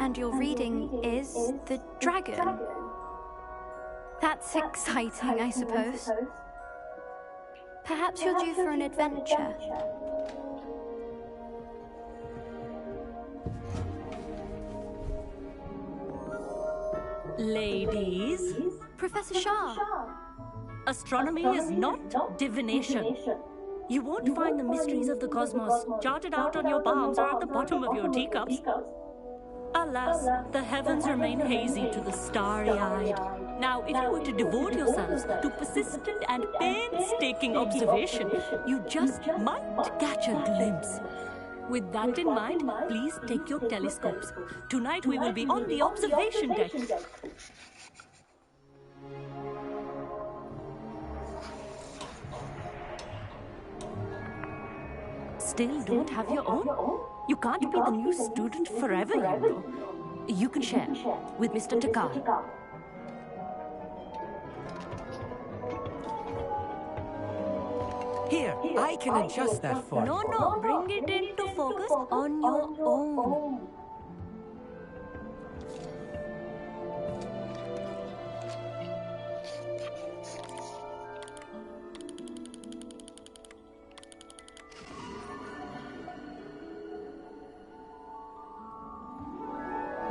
And your reading is the dragon. That's exciting, I suppose. Perhaps you're due for an adventure. Ladies, Professor Shah. astronomy is not divination. You won't find the mysteries of the cosmos charted out on your palms or at the bottom of your teacups. Alas, the heavens remain hazy to the starry-eyed. Now, if you were to devote yourselves to persistent and painstaking observation, you just might catch a glimpse. With that in mind, please take your telescopes. Tonight we will be on the observation deck. Still don't have your own? You can't be the new student forever, you know. You can share with Mr. Takar. Here, I can adjust that for you. No, bring it into focus on your own.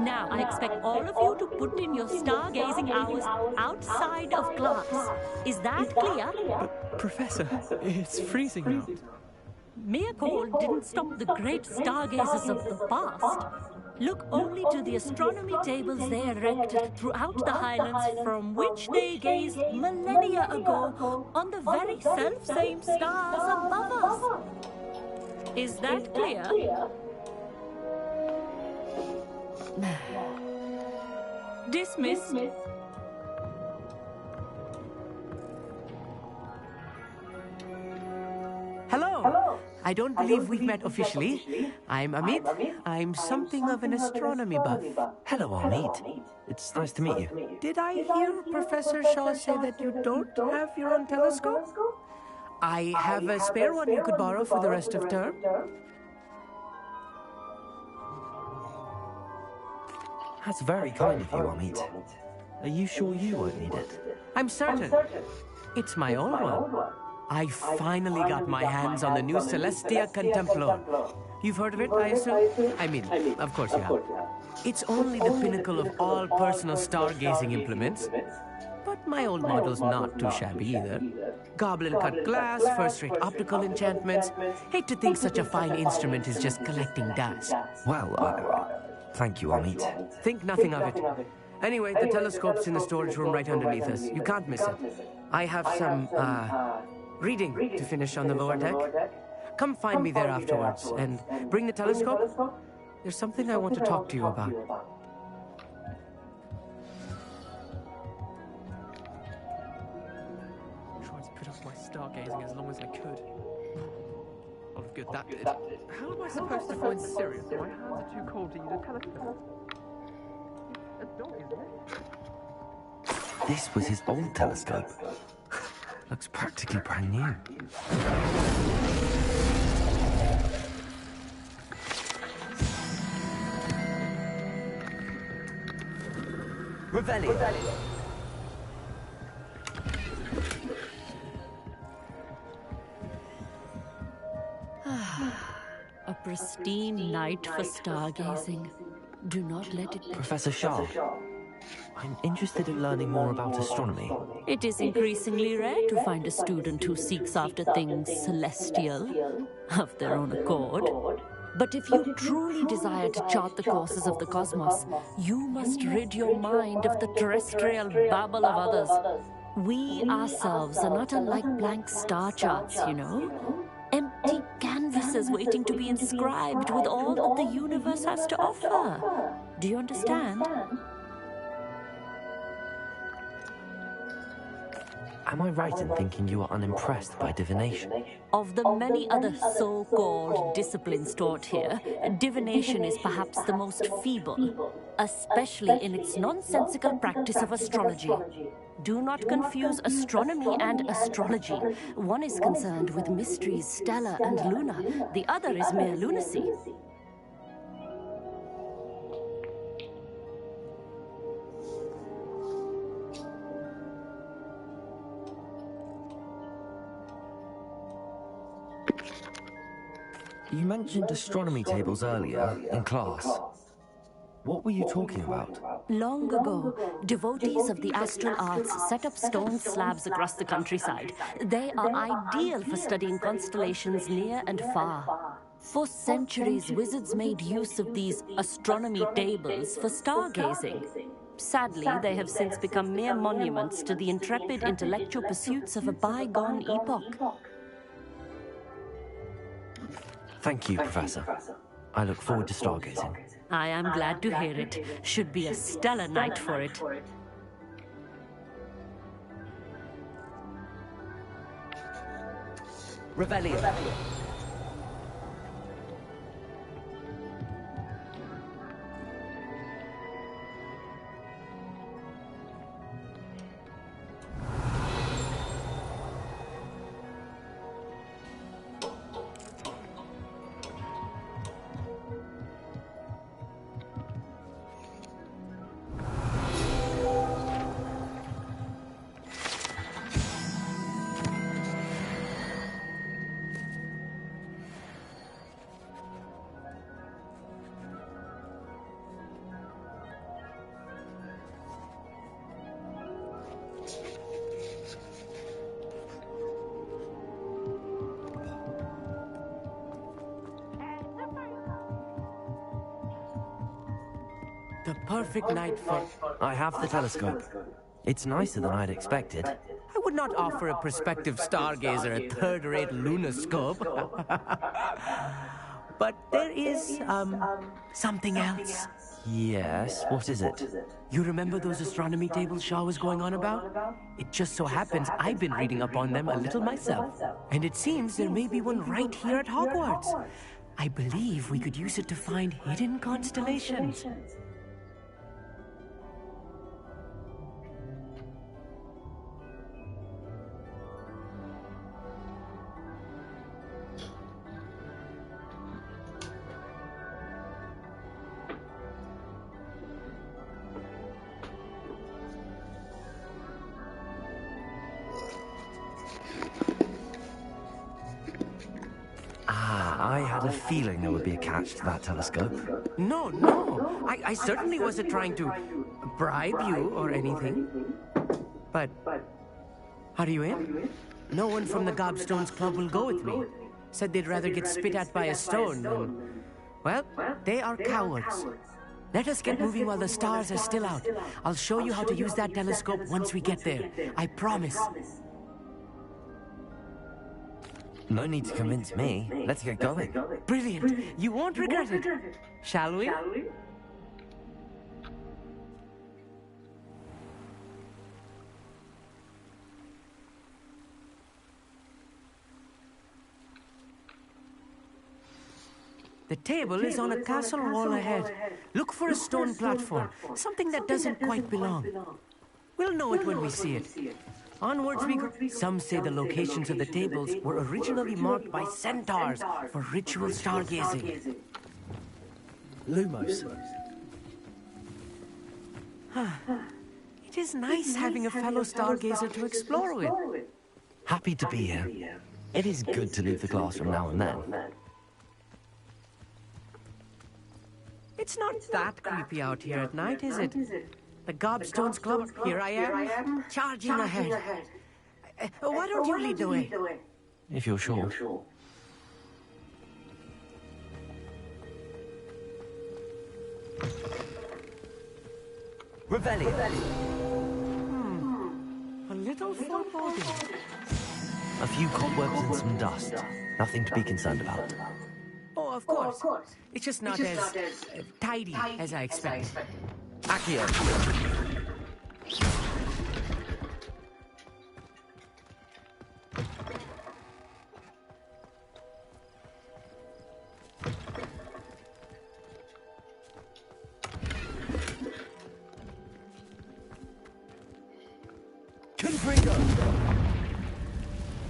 Now, I expect all of you to put in your stargazing hours outside of class. Is that clear? Professor, it's freezing out. Mere cold didn't stop the great stargazers of the past. Look only to the astronomy tables they erected throughout the highlands from which they gazed millennia ago on the very self-same stars above us. Is that clear? Dismiss. Hello. I don't believe we've met officially. I'm Amit. I'm something of an astronomy buff. Hello, Amit. It's nice to meet you. Did I hear Professor Shaw say that you don't have your own telescope? I have a spare one you could borrow for the rest of term. That's very kind of you, Amit. Are you sure you won't need it? I'm certain. It's my own one. I finally got my hands on the new Celestia Contemplor. You've heard of it, I assume? I mean, of course you have. It's only the pinnacle of all personal stargazing implements. But my old model's not too shabby either. Goblin-cut glass, first-rate optical enchantments. Hate to think such a fine instrument is just collecting dust. Well, thank you, Amit. Think nothing of it. Anyway, the telescope's in the storage room right underneath us. You can't miss it. I have some, reading to finish on the lower deck. Come find me there afterwards, and bring the telescope. There's something I want to talk to you about. Tried to put off my stargazing as long as I could. A lot of good that did. How am I supposed to find Sirius? My hands are too cold to use a telescope. A dog, isn't it? This was his old telescope. Looks practically brand new. Revelli. A pristine night for stargazing. Do not let it... Professor Shah, I'm interested in learning more about astronomy. It is increasingly rare to find a student who seeks after things celestial of their own accord. But if you truly desire to chart the courses of the cosmos, you must rid your mind of the terrestrial babble of others. We ourselves are not unlike blank star charts, you know. Empty canvases waiting to be inscribed with all that the universe has to offer. Do you understand? Am I right in thinking you are unimpressed by divination? Of the many other so-called disciplines taught here, divination is perhaps the most feeble, especially in its nonsensical practice of astrology. Do not confuse astronomy and astrology. One is concerned with mysteries stellar and lunar, the other is mere lunacy. You mentioned astronomy tables earlier in class. What were you talking about? Long ago, devotees of the astral arts set up stone slabs across the countryside. They are ideal for studying constellations near and far. For centuries, wizards made use of these astronomy tables for stargazing. Sadly, they have since become mere monuments to the intrepid intellectual pursuits of a bygone epoch. Thank you, Professor. I look forward to stargazing. I am glad to hear it. Should be a stellar night for it. Revelio. The perfect night for... I have the telescope. It's nicer than I'd expected. I would not offer a prospective stargazer a third-rate lunoscope. But there is, something else. Yes, what is it? You remember those astronomy tables Shaw was going on about? It just so happens I've been reading up on them a little myself. And it seems there may be one right here at Hogwarts. I believe we could use it to find hidden constellations. I had a feeling there would be a catch to that telescope. No. I certainly wasn't trying to bribe you or anything. But how do you in? No one from the Gobstones Club will go with me. Said they'd rather get spit at by a stone than... Well, they are cowards. Let us get moving while the stars are still out. I'll show you how to use that telescope once we get there. I promise. No need to convince me. Let's get going. Brilliant. You won't regret it. Shall we? The table is on a castle wall ahead. Look for a stone platform, something that doesn't quite belong. We'll know it when we see it. Onwards we go. Some say the locations of the tables were originally marked by centaurs for ritual stargazing. Lumos. It is nice having a fellow stargazer to explore with. Happy to be here. It is good to leave the classroom now and then. It's not that creepy out here at night, is it? The Gobstones Club, here I am, charging ahead. Why don't you lead the way? If you're sure. Revelio. A little foreboding. A few cobwebs and some dust. Nothing to be concerned about. Oh, of course. It's just not as tidy as I expected. Accio.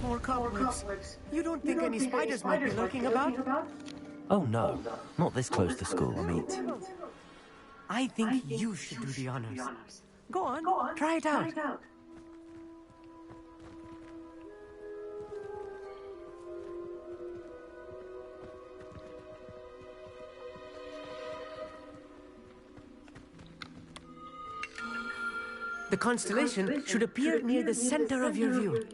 More cobwebs. You don't think any spiders might be lurking about? Oh no, not this close to school, Amit. I think you should do the honors. Go on, try it out. The constellation should appear near the center of your view.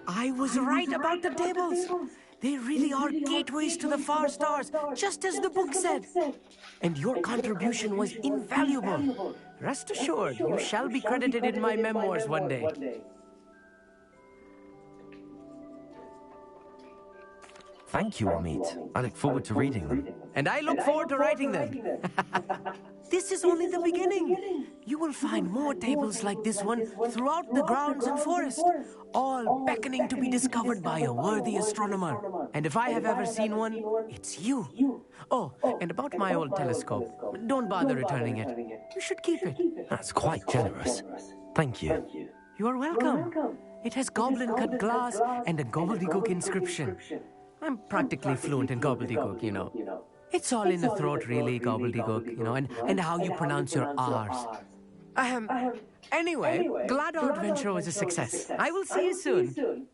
I was right about the tables. They really are gateways to the far stars, just as the book said. And your contribution was invaluable. Rest assured, you shall be credited in my memoirs one day. Thank you, Amit. I look forward to reading them. And I look forward to writing them. This is only the beginning. You will find more tables like this one throughout the grounds and forest, all beckoning to be discovered by a worthy astronomer. And if I have ever seen one, it's you. Oh, and about my old telescope, don't bother returning it. You should keep it. That's quite generous. Thank you. You are welcome. It has goblin-cut glass and a gobbledygook inscription. I'm practically fluent in gobbledygook, you know. It's all in the throat, really, gobbledygook, you know, and how you pronounce your R's. Anyway, glad our adventure was a success. I will see you soon.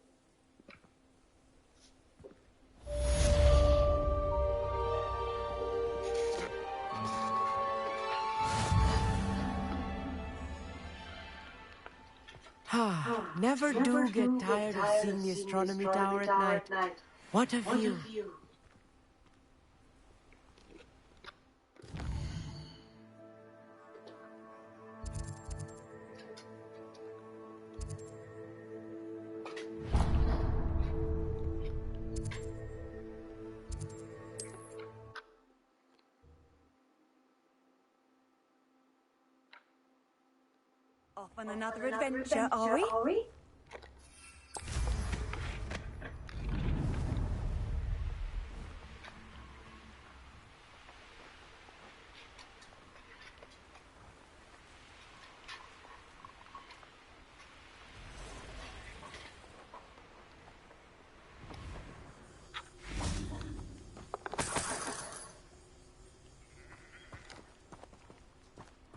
Never do get tired of seeing the astronomy tower at night. What a view. Off on another adventure, are we?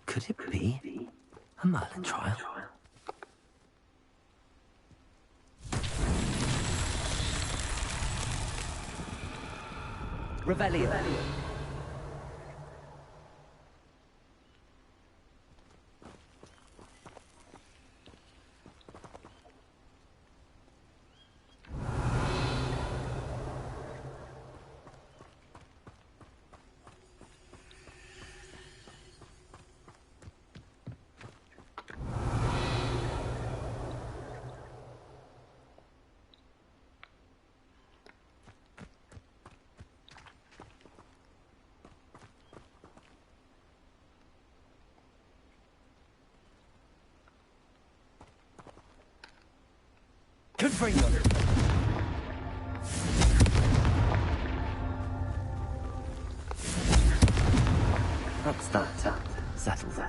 Could it be a Merlin trial? Revelio. Good for you. That's that. Settled.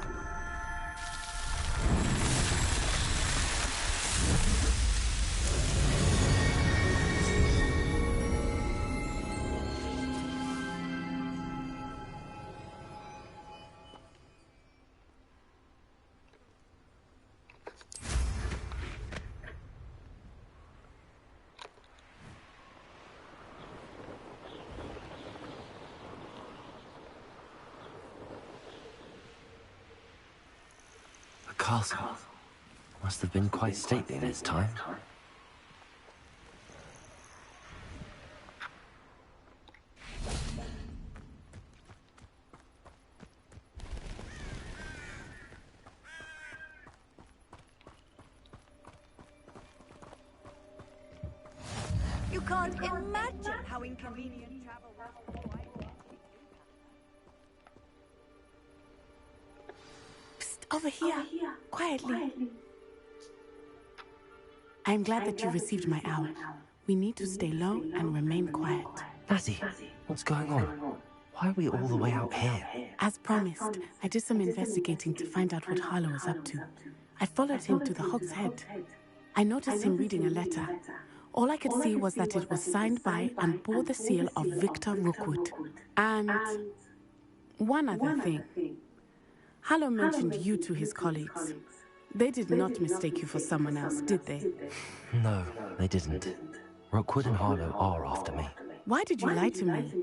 Castle must have been quite stately in its time. You can't imagine how inconvenient travel was. Over here, quietly. I'm glad that you received my owl. We need to stay low and remain quiet. Nazzy, what's going on? Why are we all the way out here? As promised, I did some investigating to find out what Harlow was up to. I followed him to the Hog's Head. I noticed him reading a letter. All I could see was that it was signed by and bore the seal of Victor Rookwood. And one other thing. Harlow mentioned you to his colleagues. They did not mistake you for someone else, did they? No, they didn't. Rookwood and Harlow are after me. Why did you lie to me?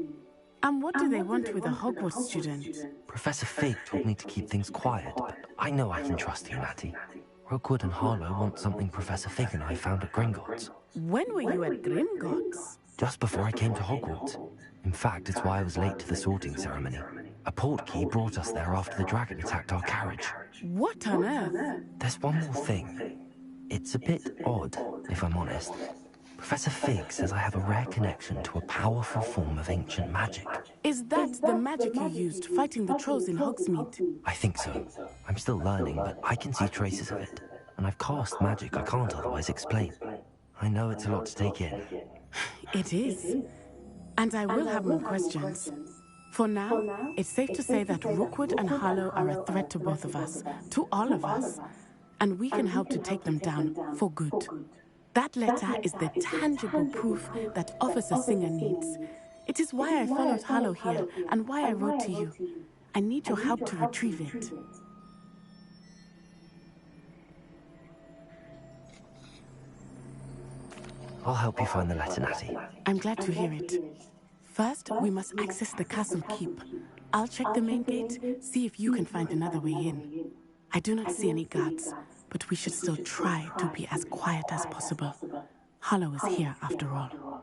And what do they want with a Hogwarts student? Professor Fig told me to keep things quiet, but I know I can trust you, Natty. Rookwood and Harlow want something Professor Fig and I found at Gringotts. When were you at Gringotts? Just before I came to Hogwarts. In fact, it's why I was late to the sorting ceremony. A portkey brought us there after the dragon attacked our carriage. What on earth? There's one more thing. It's a bit odd, if I'm honest. Professor Fig says I have a rare connection to a powerful form of ancient magic. Is that the magic you used fighting the trolls in Hogsmeade? I think so. I'm still learning, but I can see traces of it. And I've cast magic I can't otherwise explain. I know it's a lot to take in. It is. And I will have more questions. For now, it's safe to say that Rookwood and Harlow are a threat to both of us, to all of us. And we can help to take them down for good. That letter is the tangible proof that Officer Singer needs. It is why I followed Harlow here and why I wrote to you. I need your help to retrieve it. I'll help you find the letter, Natty. I'm glad to hear it. First, we must access the castle keep. I'll check the main gate, see if you can find another way in. I do not see any guards, but we should still try to be as quiet as possible. Harlow is here after all.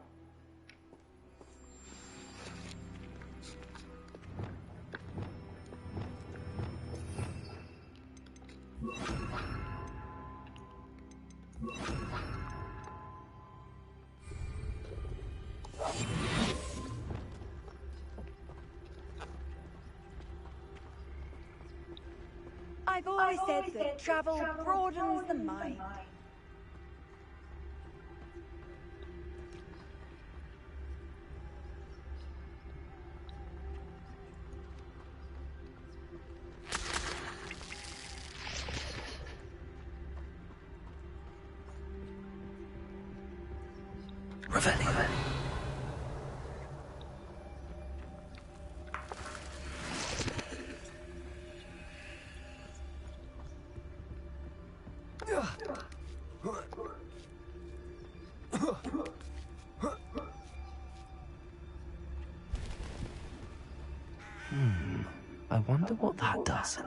I've always said that travel broadens the mind. Revelio. I wonder what that does.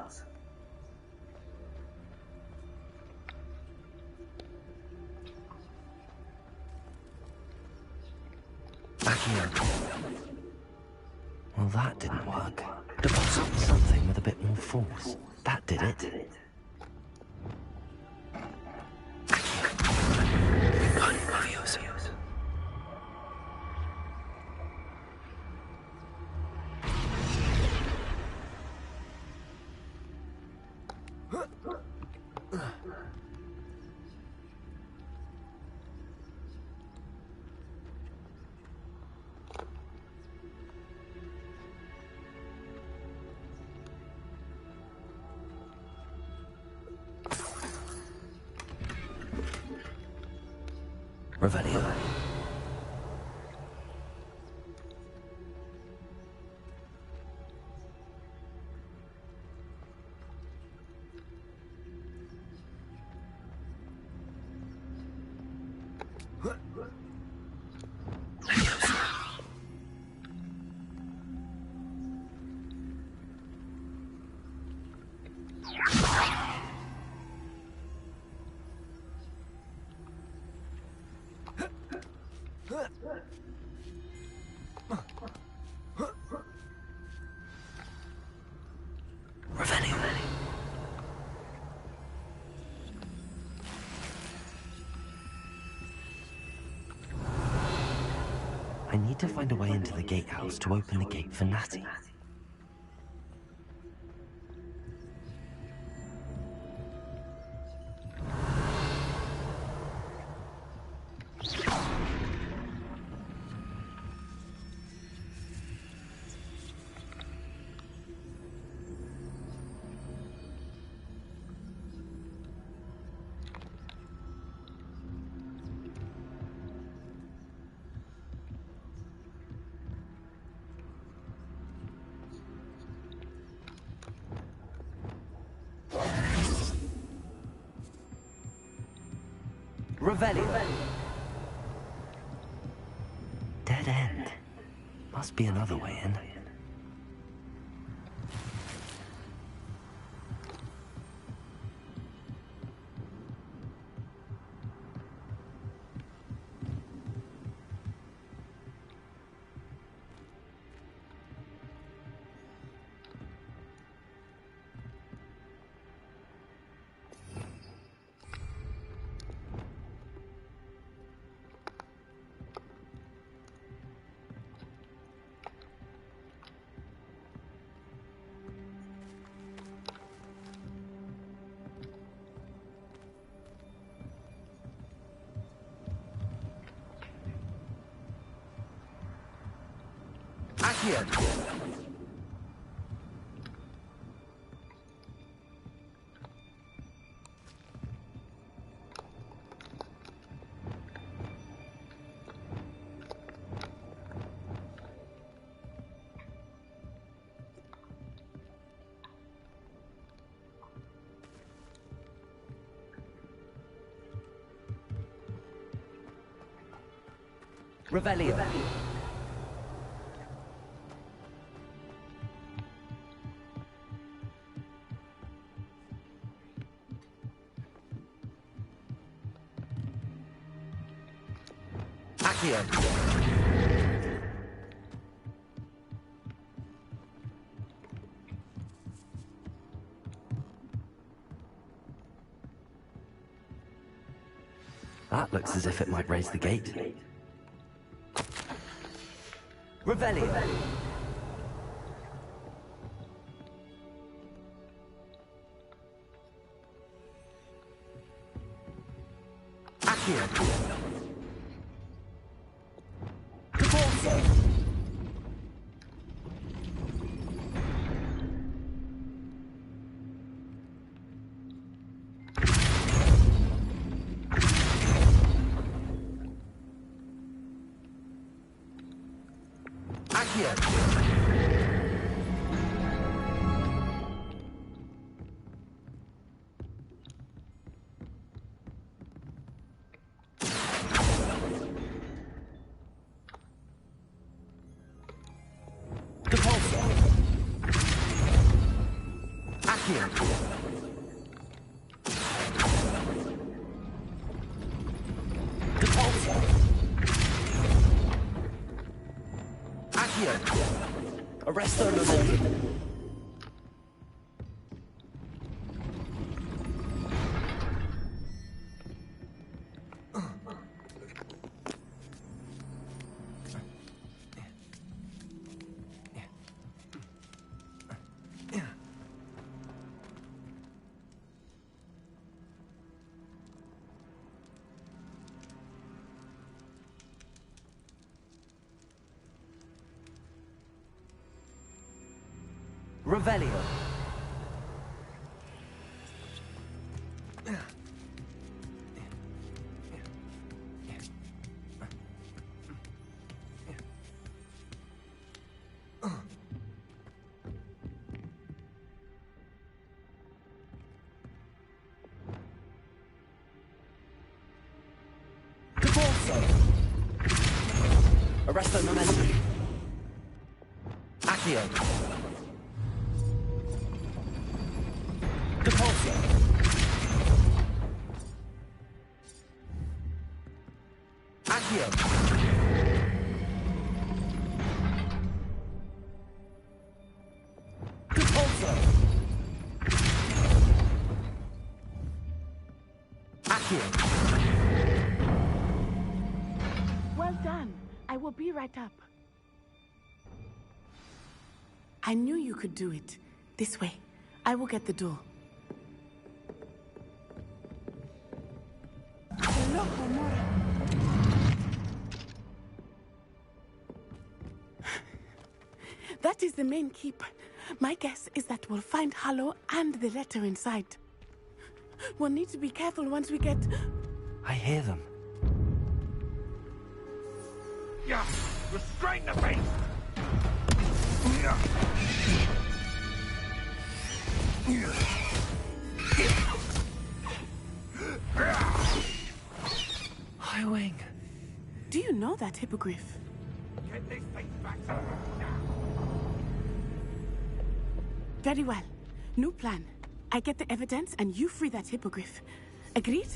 Well, that didn't work. Deposit something with a bit more force. That did it. Revelio. I need to find a way into the gatehouse to open the gate for Natty. Revelio. Dead end. Must be another way in. Accio. Revelio. Accio. That looks as if it might raise the gate. Revelio. Accio. Arresto momentum. Revelio. Arresto momentum. Accio. Depulso. Accio. Depulso. Accio. Well done. I will be right up. I knew you could do it. This way. I will get the door. That is the main keep. My guess is that we'll find Harlow and the letter inside. We'll need to be careful once we get... I hear them. Yeah, restrain the beast! My wing. Do you know that hippogriff? Get this thing back to me now. Very well. New plan. I get the evidence and you free that hippogriff. Agreed?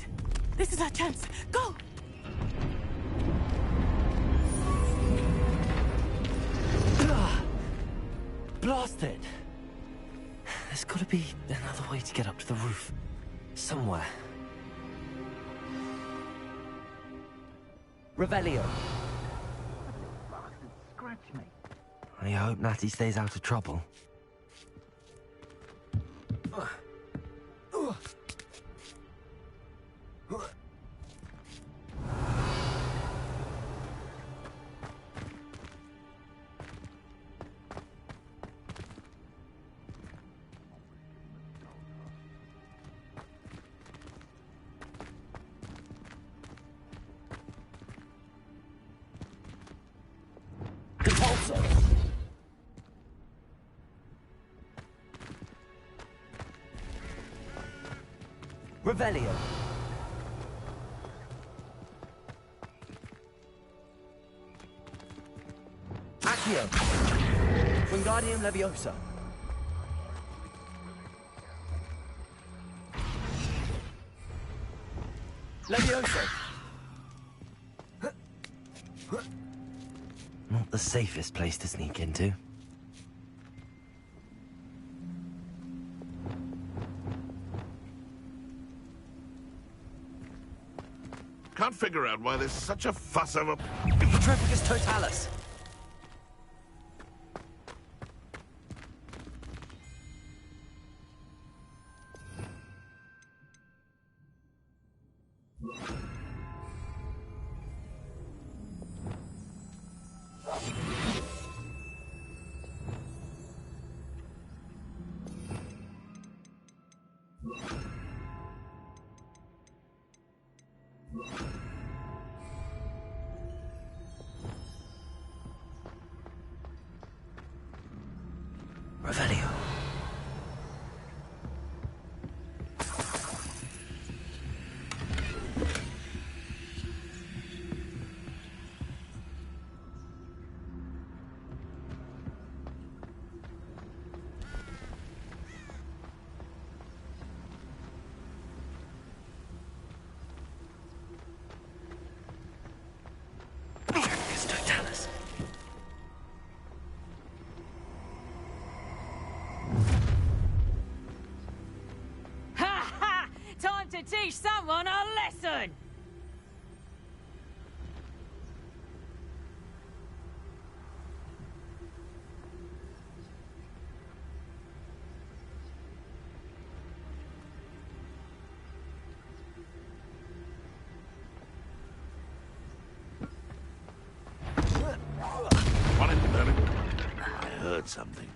This is our chance. Go! Blasted! There's gotta be another way to get up to the roof. Somewhere. Revelio. Bastard, scratch me. I hope Natty stays out of trouble. Revelio. Accio. Wingardium Leviosa. Leviosa. Not the safest place to sneak into. Can't figure out why there's such a fuss over... Petrificus Totalis! Revelio. Petrificus Totalis. Time to teach someone a lesson! What in the minute? I heard something.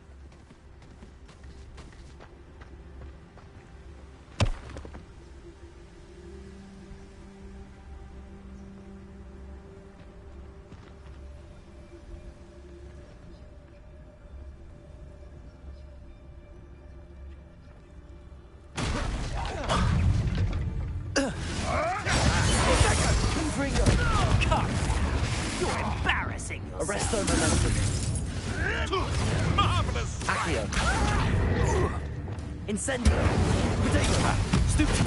You're embarrassing yourself. Arresto Momentum. Marvelous! Accio. Incendio. Potato. Stupid.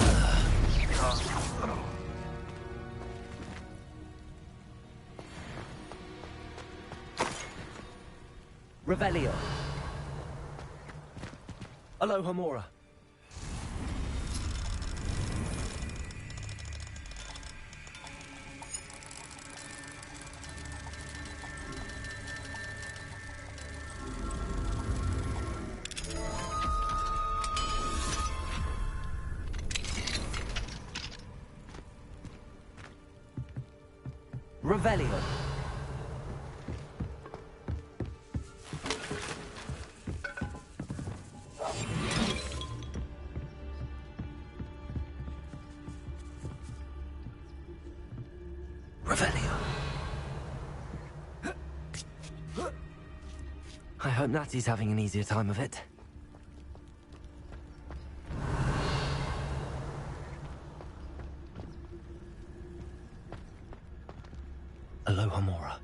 Revelio. Aloha Mora. Revelio. Revelio. I hope Natty's having an easier time of it. Aloha Mora.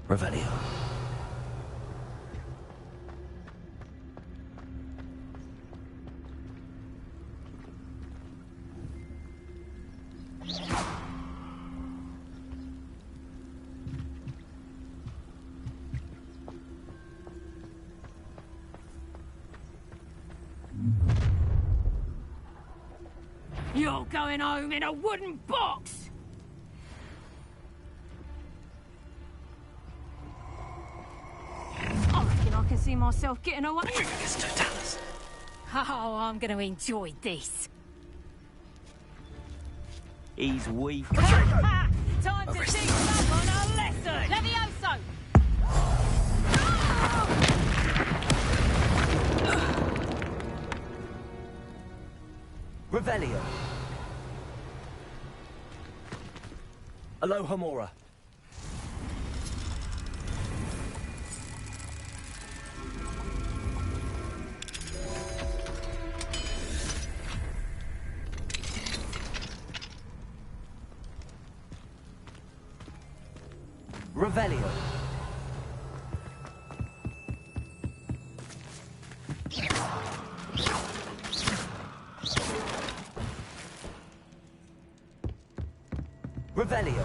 Revelio. You're going home in a wooden box! I reckon I can see myself getting away. It's totalis. Oh, I'm going to enjoy this. He's weak. Ha! Time to teach someone a lesson! Levioso! Revelio. Aloha Mora. Revelio. Revelio.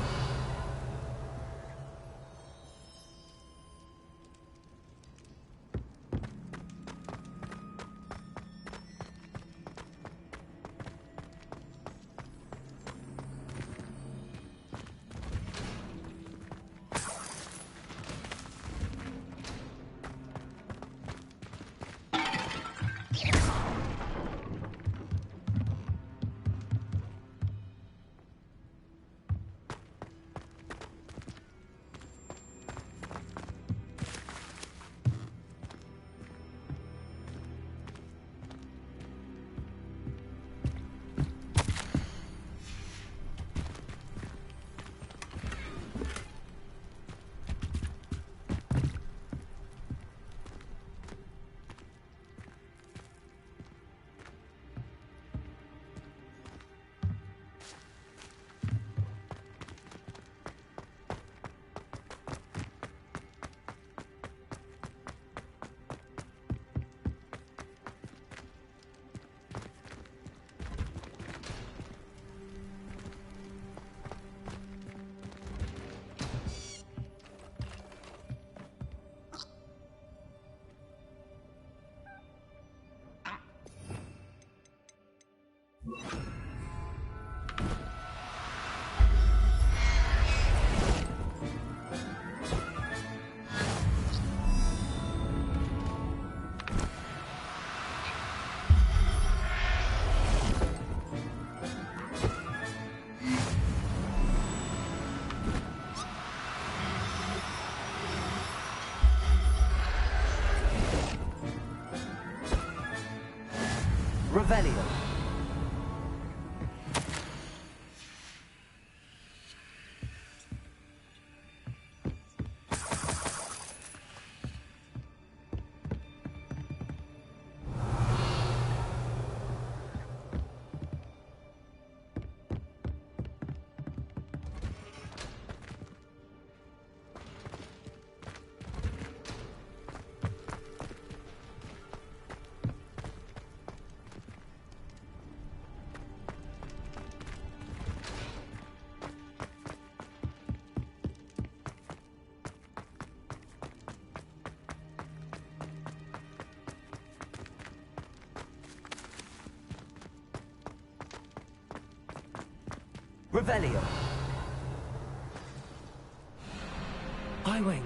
Revelio. Revelio. I-Wing.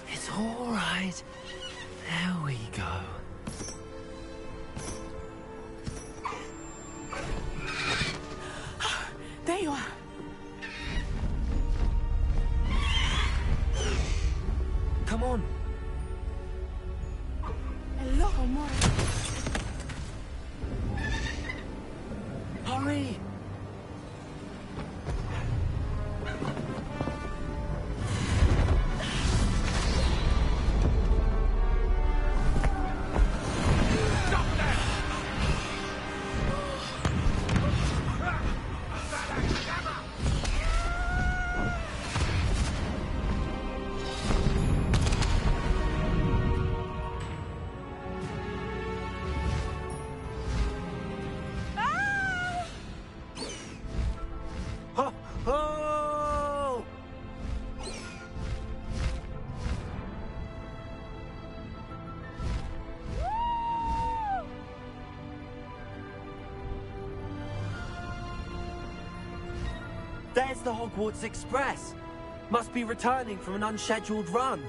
It's all right. There we go. There you are. Come on. Aloha Mora. Hurry! Oh! There's the Hogwarts Express. Must be returning from an unscheduled run.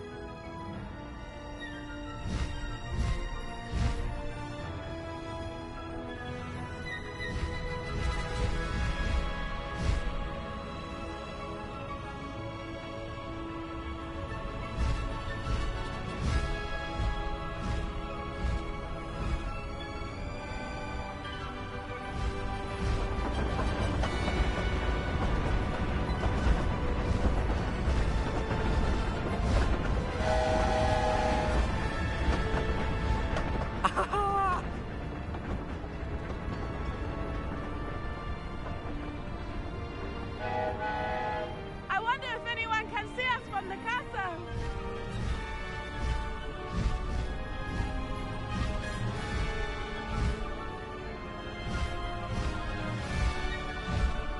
I wonder if anyone can see us from the castle.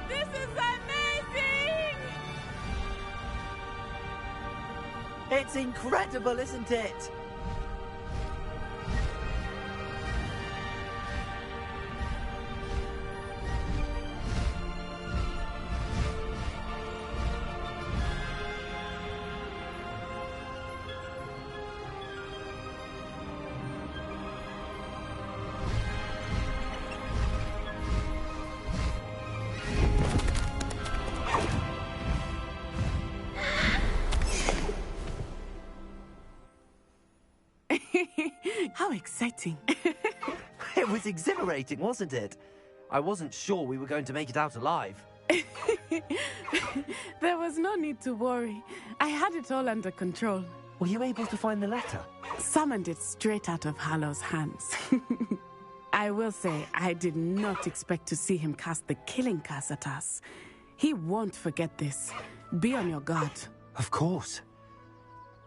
This is amazing! It's incredible, isn't it? How exciting. It was exhilarating, wasn't it? I wasn't sure we were going to make it out alive. There was no need to worry. I had it all under control. Were you able to find the letter? Summoned it straight out of Hallow's hands. I will say, I did not expect to see him cast the killing curse at us. He won't forget this. Be on your guard. Of course.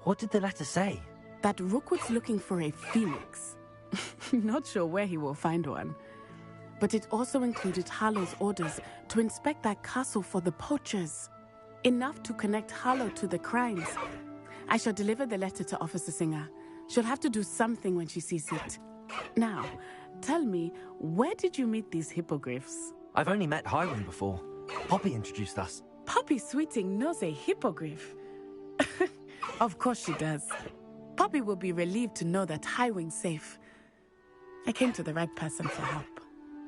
What did the letter say? That Rookwood's looking for a phoenix. Not sure where he will find one. But it also included Hallow's orders to inspect that castle for the poachers. Enough to connect Hallow to the crimes. I shall deliver the letter to Officer Singer. She'll have to do something when she sees it. Now, tell me, where did you meet these hippogriffs? I've only met Highwing before. Poppy introduced us. Poppy Sweeting knows a hippogriff. Of course she does. Poppy will be relieved to know that Highwing's safe. I came to the right person for help.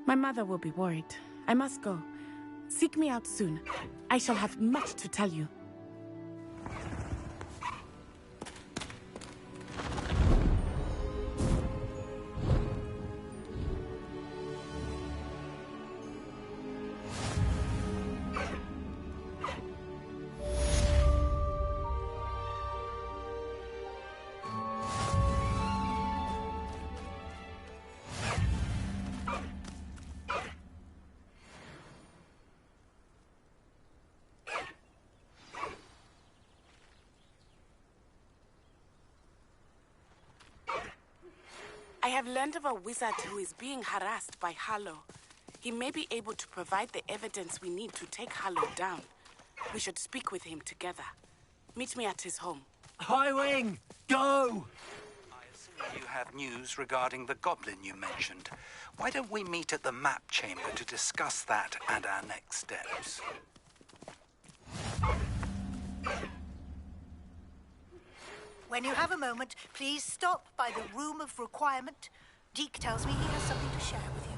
My mother will be worried. I must go. Seek me out soon. I shall have much to tell you. I have learned of a wizard who is being harassed by Hallow. He may be able to provide the evidence we need to take Hallow down. We should speak with him together. Meet me at his home. Highwing! Go! I assume you have news regarding the goblin you mentioned. Why don't we meet at the map chamber to discuss that and our next steps? When you have a moment, please stop by the Room of Requirement. Deke tells me he has something to share with you.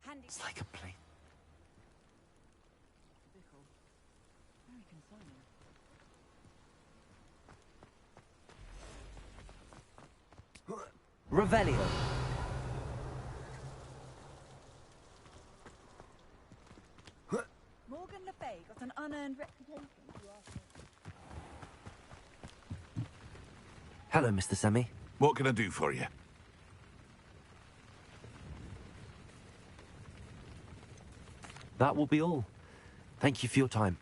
Handy. It's like a plane. Very concerning. Revelio. Morgan Le Fay got an unearned reputation to ask. Hello, Mr. Semi. What can I do for you? That will be all. Thank you for your time.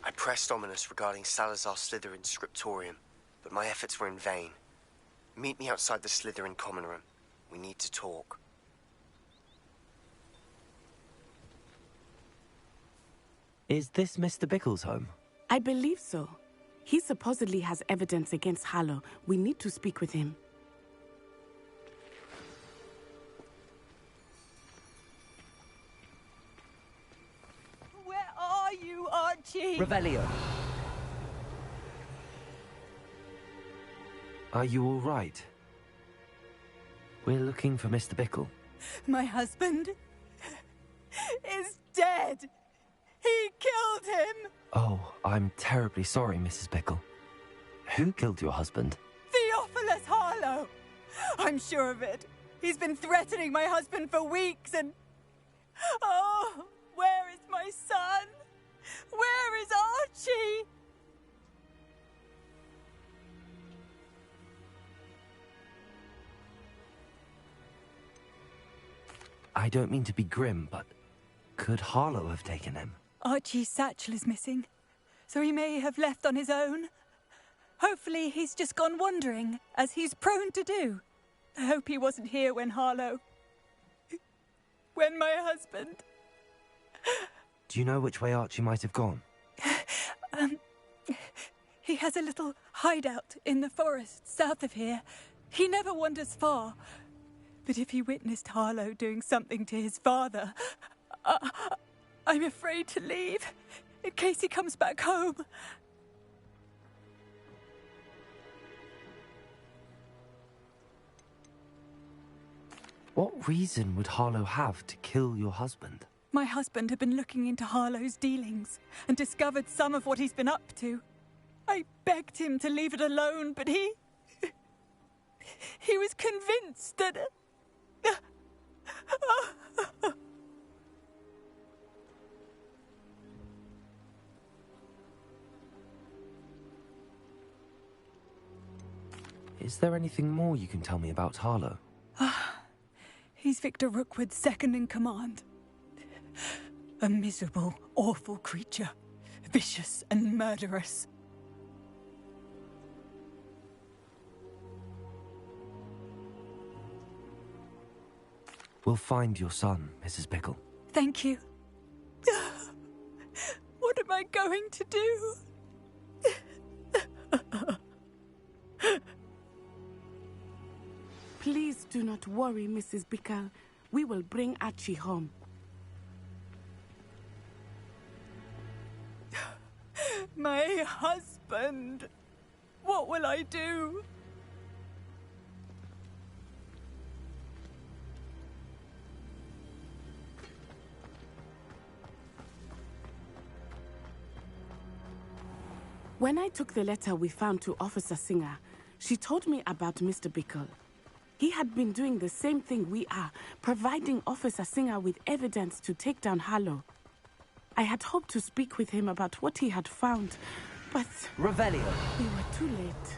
I pressed Ominous regarding Salazar Slytherin's scriptorium, but my efforts were in vain. Meet me outside the Slytherin common room. We need to talk. Is this Mr. Bickle's home? I believe so. He supposedly has evidence against Harlow. We need to speak with him. Where are you, Archie? Revelio. Are you all right? We're looking for Mr. Bickle. My husband is dead. He killed him. Oh, I'm terribly sorry, Mrs. Bickle. Who killed your husband? Theophilus Harlow. I'm sure of it. He's been threatening my husband for weeks and... Oh, where is my son? Where is Archie? I don't mean to be grim, but could Harlow have taken him? Archie's satchel is missing, so he may have left on his own. Hopefully he's just gone wandering, as he's prone to do. I hope he wasn't here when when my husband... Do you know which way Archie might have gone? He has a little hideout in the forest south of here. He never wanders far. But if he witnessed Harlow doing something to his father, I'm afraid to leave, in case he comes back home. What reason would Harlow have to kill your husband? My husband had been looking into Harlow's dealings and discovered some of what he's been up to. I begged him to leave it alone, but he was convinced that... Is there anything more you can tell me about Harlow? He's Victor Rookwood's second in command. A miserable, awful creature. Vicious and murderous. We'll find your son, Mrs. Pickle. Thank you. What am I going to do? Please do not worry, Mrs. Pickle. We will bring Archie home. My husband. What will I do? When I took the letter we found to Officer Singer, she told me about Mr. Pickle. He had been doing the same thing we are, providing Officer Singer with evidence to take down Harlow. I had hoped to speak with him about what he had found, but... Revelio. We were too late.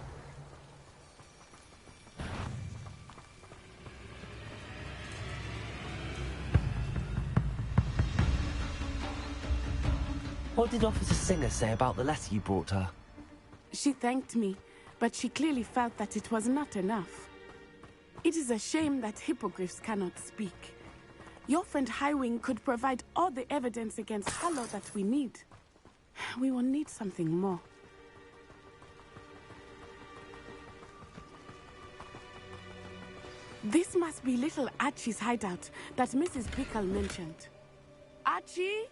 What did Officer Singer say about the letter you brought her? She thanked me, but she clearly felt that it was not enough. It is a shame that hippogriffs cannot speak. Your friend Highwing could provide all the evidence against Harlow that we need. We will need something more. This must be little Archie's hideout that Mrs. Pickle mentioned. Archie?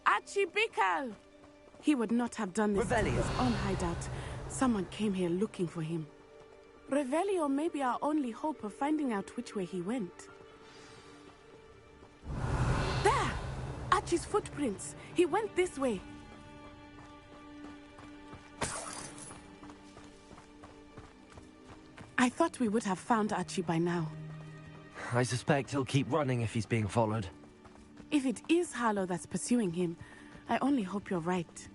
Archie Pickle! He would not have done this to his own hideout. Someone came here looking for him. Revelio may be our only hope of finding out which way he went. There! Archie's footprints. He went this way. I thought we would have found Archie by now. I suspect he'll keep running if he's being followed. If it is Harlow that's pursuing him, I only hope you're right.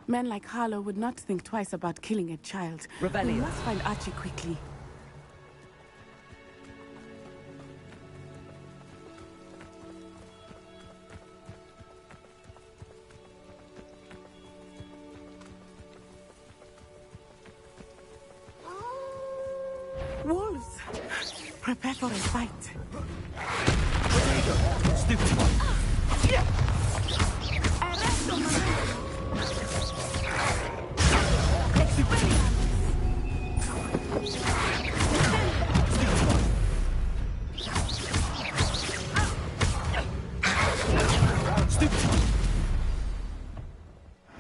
Men like Harlow would not think twice about killing a child. Rebellion. We must find Archie quickly. Wolves! Prepare for a fight. Stupid one.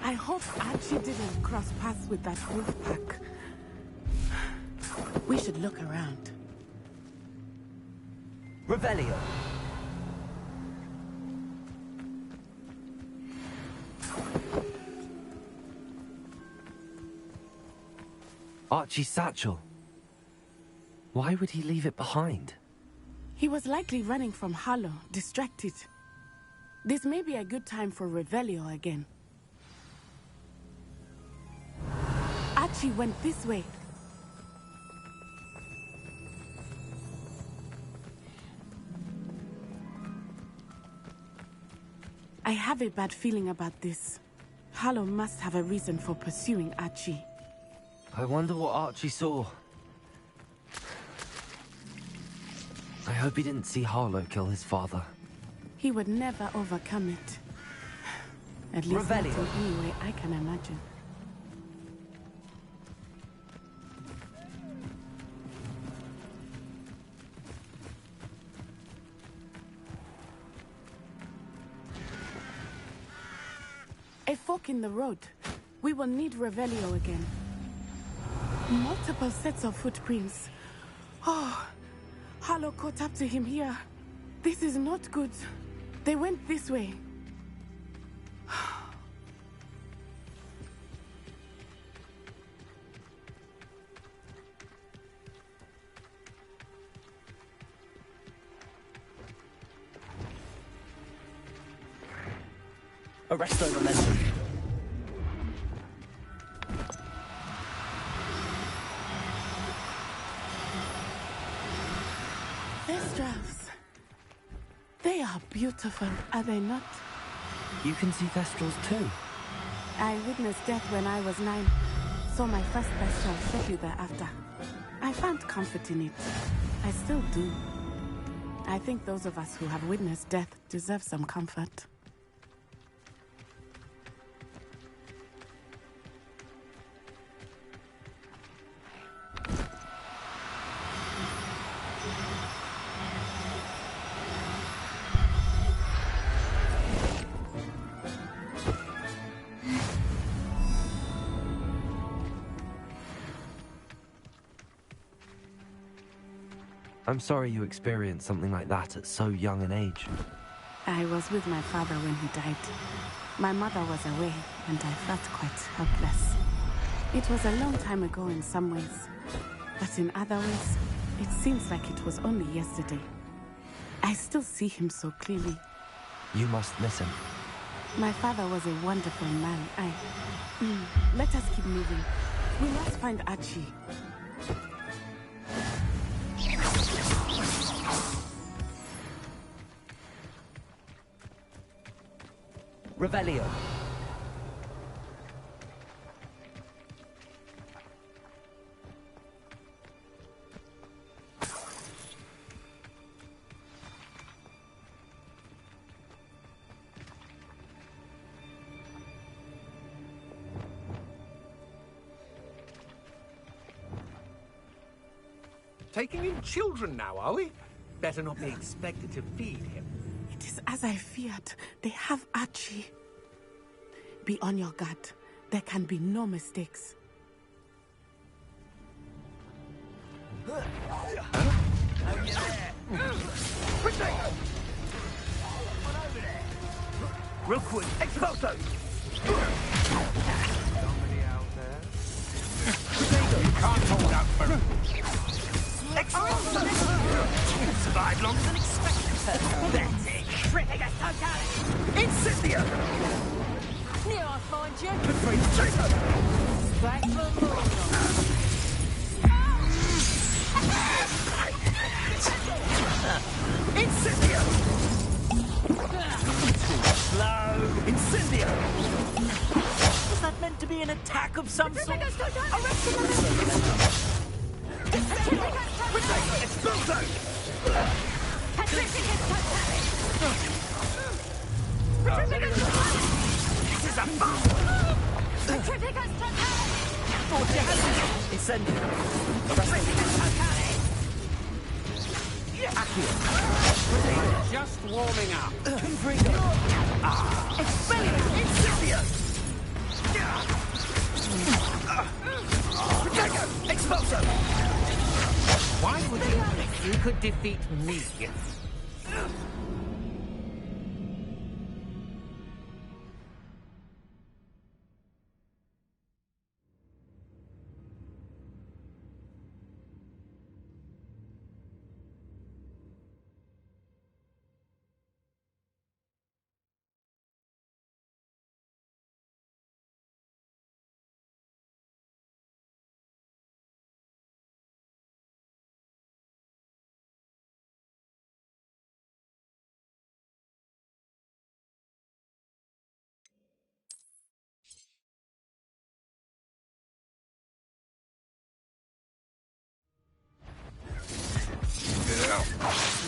I hope Archie didn't cross paths with that wolf pack. We should look around. Revelio. Archie's satchel. Why would he leave it behind? He was likely running from Harlow, distracted. This may be a good time for Revelio again. Archie went this way. I have a bad feeling about this. Harlow must have a reason for pursuing Archie. I wonder what Archie saw. I hope he didn't see Harlow kill his father. He would never overcome it. At least not in Revelio. any way I can imagine. A fork in the road. We will need Revelio again. Multiple sets of footprints. Oh, Harlow caught up to him here. This is not good. They went this way. Arresto momentum. Thestrals. They are beautiful, are they not? You can see Thestrals too. I witnessed death when I was 9. Saw my first Thestral shortly thereafter. I found comfort in it. I still do. I think those of us who have witnessed death deserve some comfort. I'm sorry you experienced something like that at so young an age. I was with my father when he died. My mother was away, and I felt quite helpless. It was a long time ago in some ways, but in other ways, it seems like it was only yesterday. I still see him so clearly. You must miss him. My father was a wonderful man. Let us keep moving. We must find Archie. Revelio. Taking in children now, are we? Better not be expected to feed him. It is as I feared. They have Archie. Be on your guard. There can be no mistakes. Real quick, Expulso! Somebody out there? You can't hold out for Survived longer than expected. Pathetic. Tripping us totally. Incendio! Here I find you. Back for more. Incendio! Slow. Incendio! Was that meant to be an attack of some sort? This is a bomb! Incendio! just warming up. Incendio! Expulso! Why would you think you could defeat me?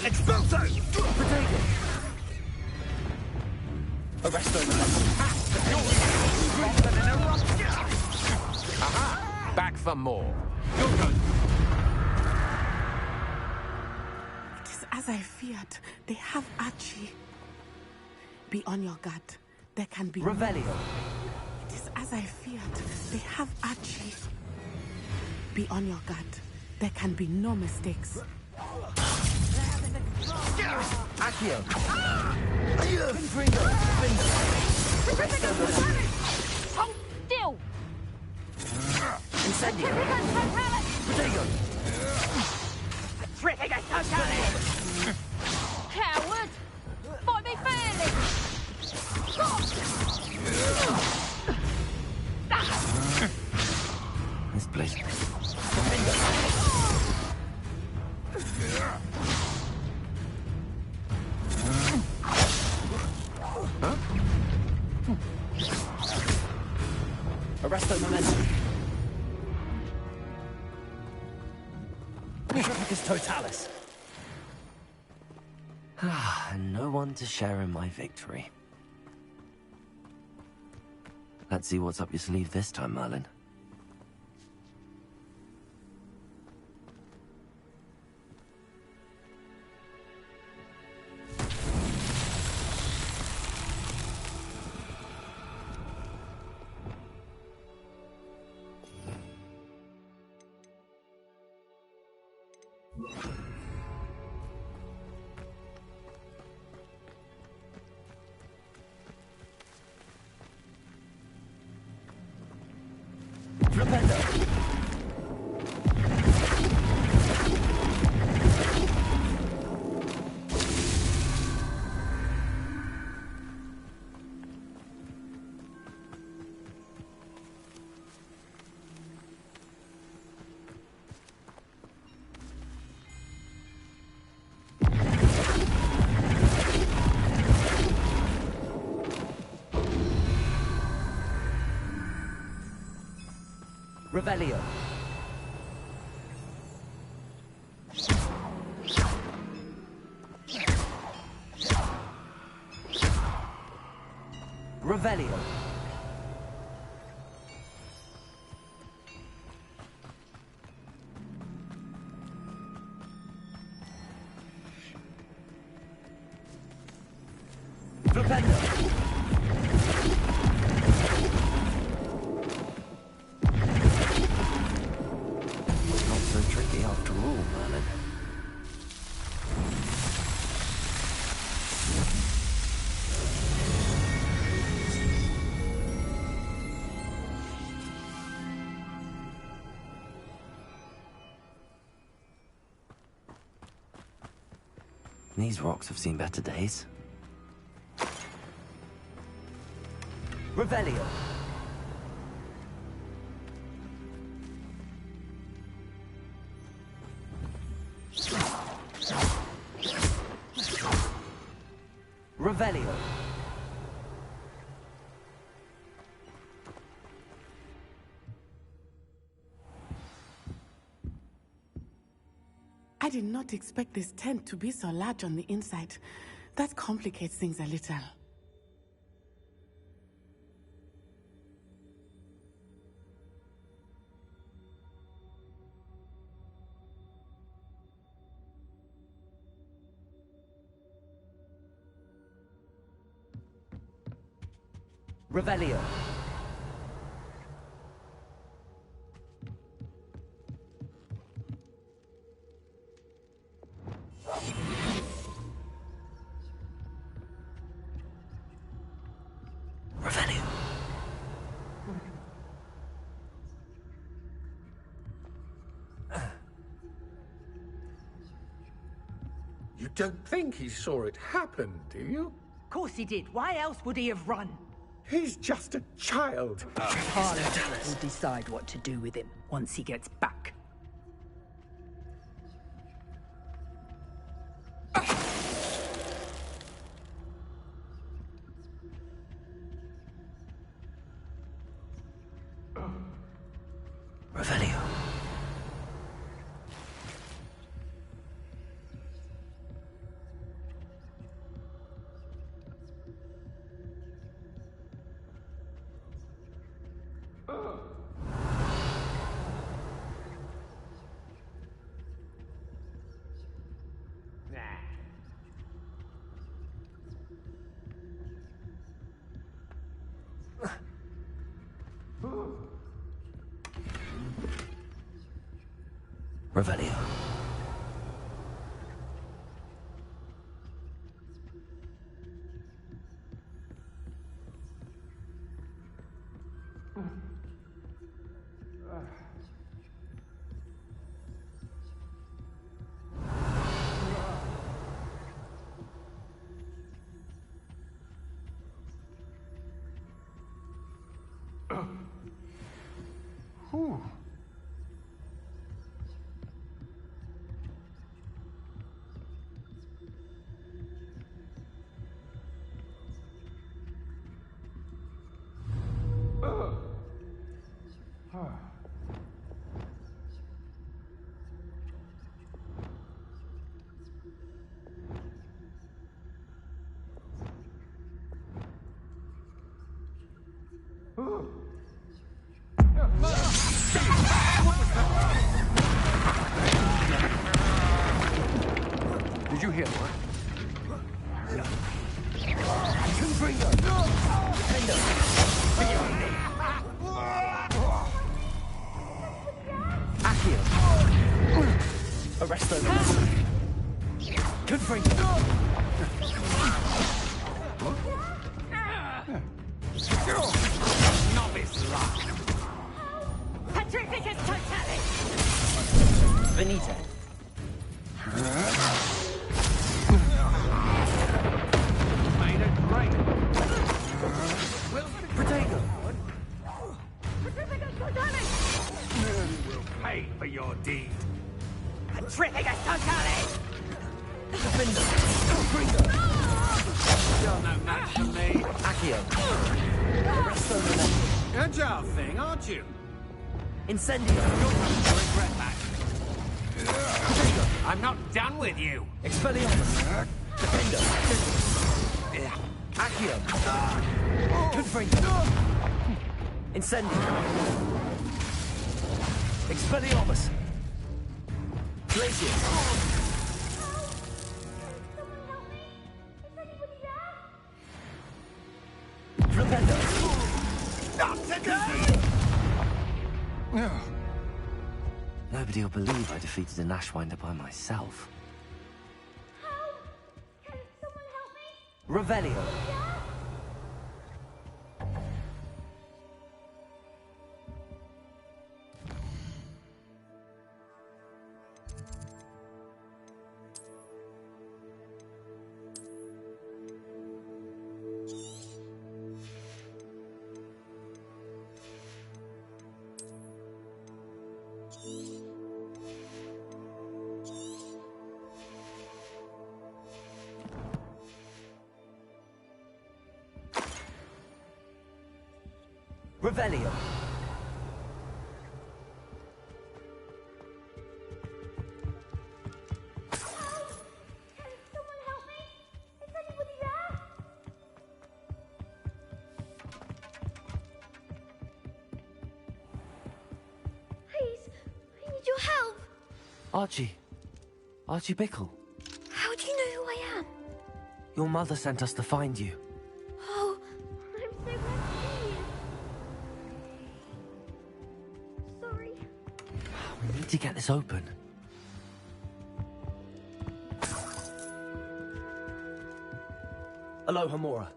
Expulso! Potato! Arresto Aha! Back for more. Your turn. It is as I feared. They have Archie. Be on your guard. There can be... Revelio. It is as I feared. They have Archie. Be on your guard. There can be no mistakes. Accio. Hold still! Incendio. Potato. Triffigus totalis! Coward! Fight me fairly! This place. Huh? Arresto momentum. Triffigus totalis. And no one to share in my victory. Let's see what's up your sleeve this time, Merlin. Revelio. Revelio. Flipendo. After all, Merlin. These rocks have seen better days. Revelio. Revelio. I did not expect this tent to be so large on the inside. That complicates things a little. Revelio. Revelio. You don't think he saw it happen, do you? Of course he did. Why else would he have run? He's just a child. Parliament will decide what to do with him once he gets back. Revelio. Revelio. Did you hear that? Arrest them. Confringo. Novice luck. Petrificus totalis! Venite. Made it great. Protego. Petrificus totalis! Will pay for your deed. Petrificus totalis! Defender. Confringo. You're no match for me. Accio. Arresto Revelio. Agile thing, aren't you? Incendio. You'll come to regret that. I'm not done with you. Expelliarmus. Defender. Accio. Confringo. Incendio. Expelliarmus. Glacius. Flipendo. Nobody will believe I defeated an Ashwinder by myself. Can someone help me? Revelio. Revelio. Can someone help me? Is anybody there? Please, I need your help. Archie. Archie Bickle. How do you know who I am? Your mother sent us to find you. Oh, I'm so glad to see you. Sorry. We need to get this open. Aloha Mora.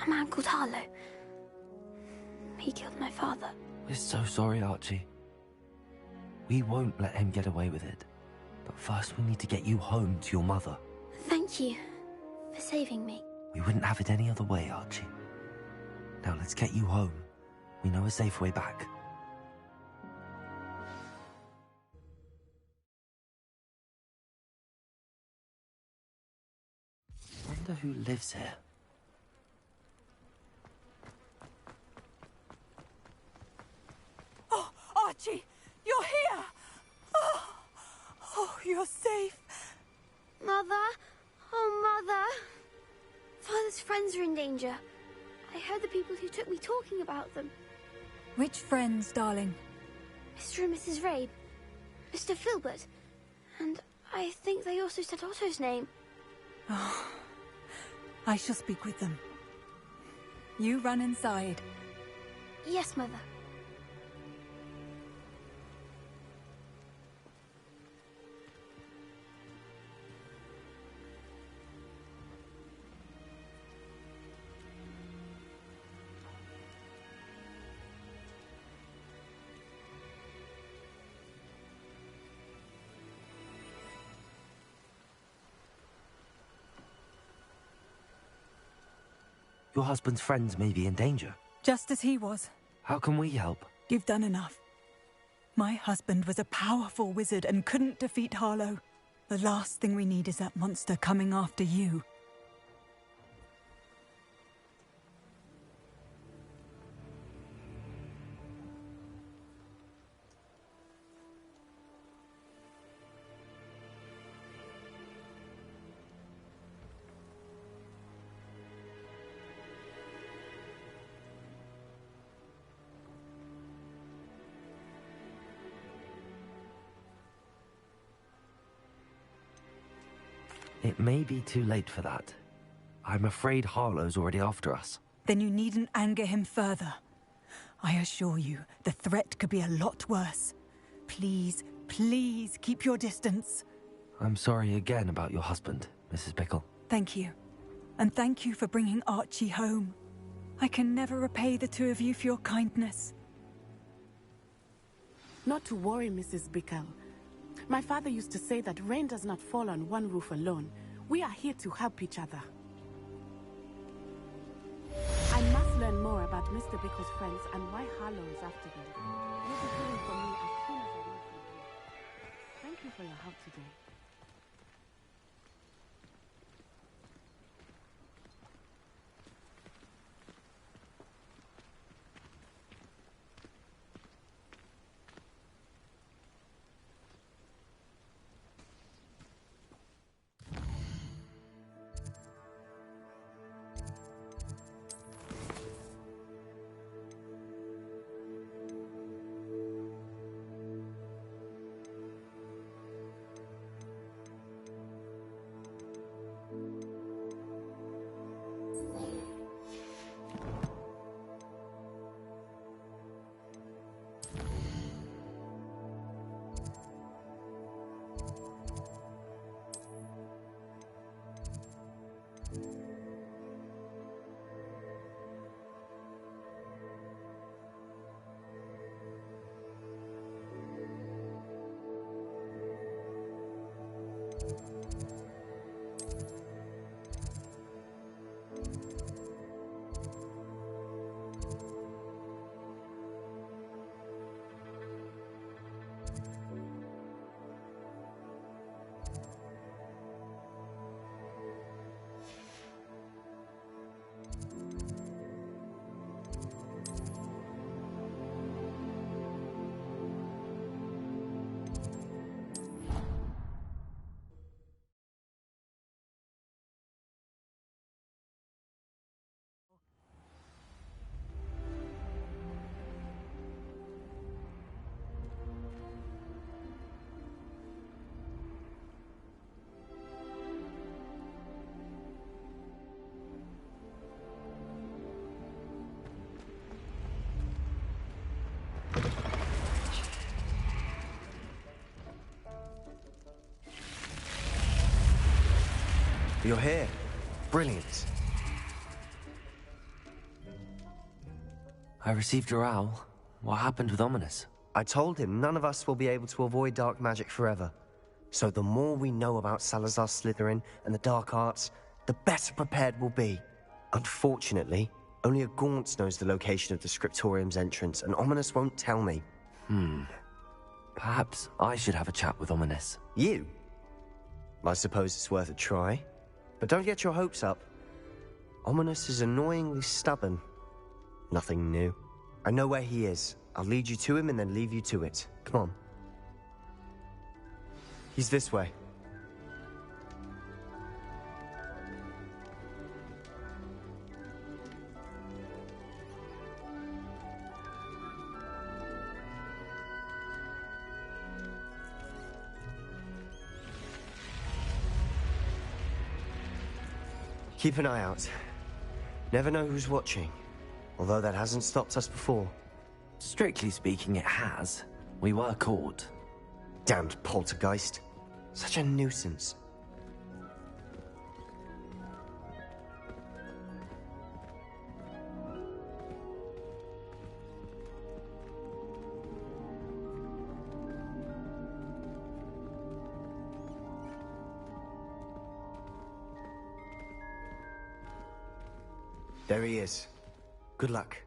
A man called Harlow. He killed my father. We're so sorry, Archie. We won't let him get away with it. But first we need to get you home to your mother. Thank you for saving me. We wouldn't have it any other way, Archie. Now let's get you home. We know a safe way back. Wonder who lives here. Oh, Archie, you're here! Oh, you're safe. Mother? Oh, Mother. Father's friends are in danger. I heard heard the people who took me talking about them. Which friends, darling? Mr. and Mrs. Rabe, Mr. Filbert, and I think they also said Otto's name. Oh, I shall speak with them. You run inside. Yes, Mother. Your husband's friends may be in danger. Just as he was. How can we help? You've done enough. My husband was a powerful wizard and couldn't defeat Harlow. The last thing we need is that monster coming after you. It may be too late for that. I'm afraid Harlow's already after us. Then you needn't anger him further. I assure you, the threat could be a lot worse. Please, please keep your distance. I'm sorry again about your husband, Mrs. Bickle. Thank you. And thank you for bringing Archie home. I can never repay the two of you for your kindness. Not to worry, Mrs. Bickle. My father used to say that rain does not fall on one roof alone. We are here to help each other. I must learn more about Mr. Bickle's friends and why Harlow is after them. You'll be hearing from me as soon as I learn from you. Thank you for your help today. You're here. Brilliant. I received your owl. What happened with Ominous? I told him none of us will be able to avoid dark magic forever. So the more we know about Salazar Slytherin and the dark arts, the better prepared we'll be. Unfortunately, only a Gaunt knows the location of the Scriptorium's entrance, and Ominous won't tell me. Perhaps I should have a chat with Ominous. You? I suppose it's worth a try. But don't get your hopes up. Ominous is annoyingly stubborn. Nothing new. I know where he is. I'll lead you to him and then leave you to it. Come on. He's this way. Keep an eye out. Never know who's watching. Although that hasn't stopped us before. Strictly speaking, it has. We were caught. Damned poltergeist. Such a nuisance. There he is. Good luck.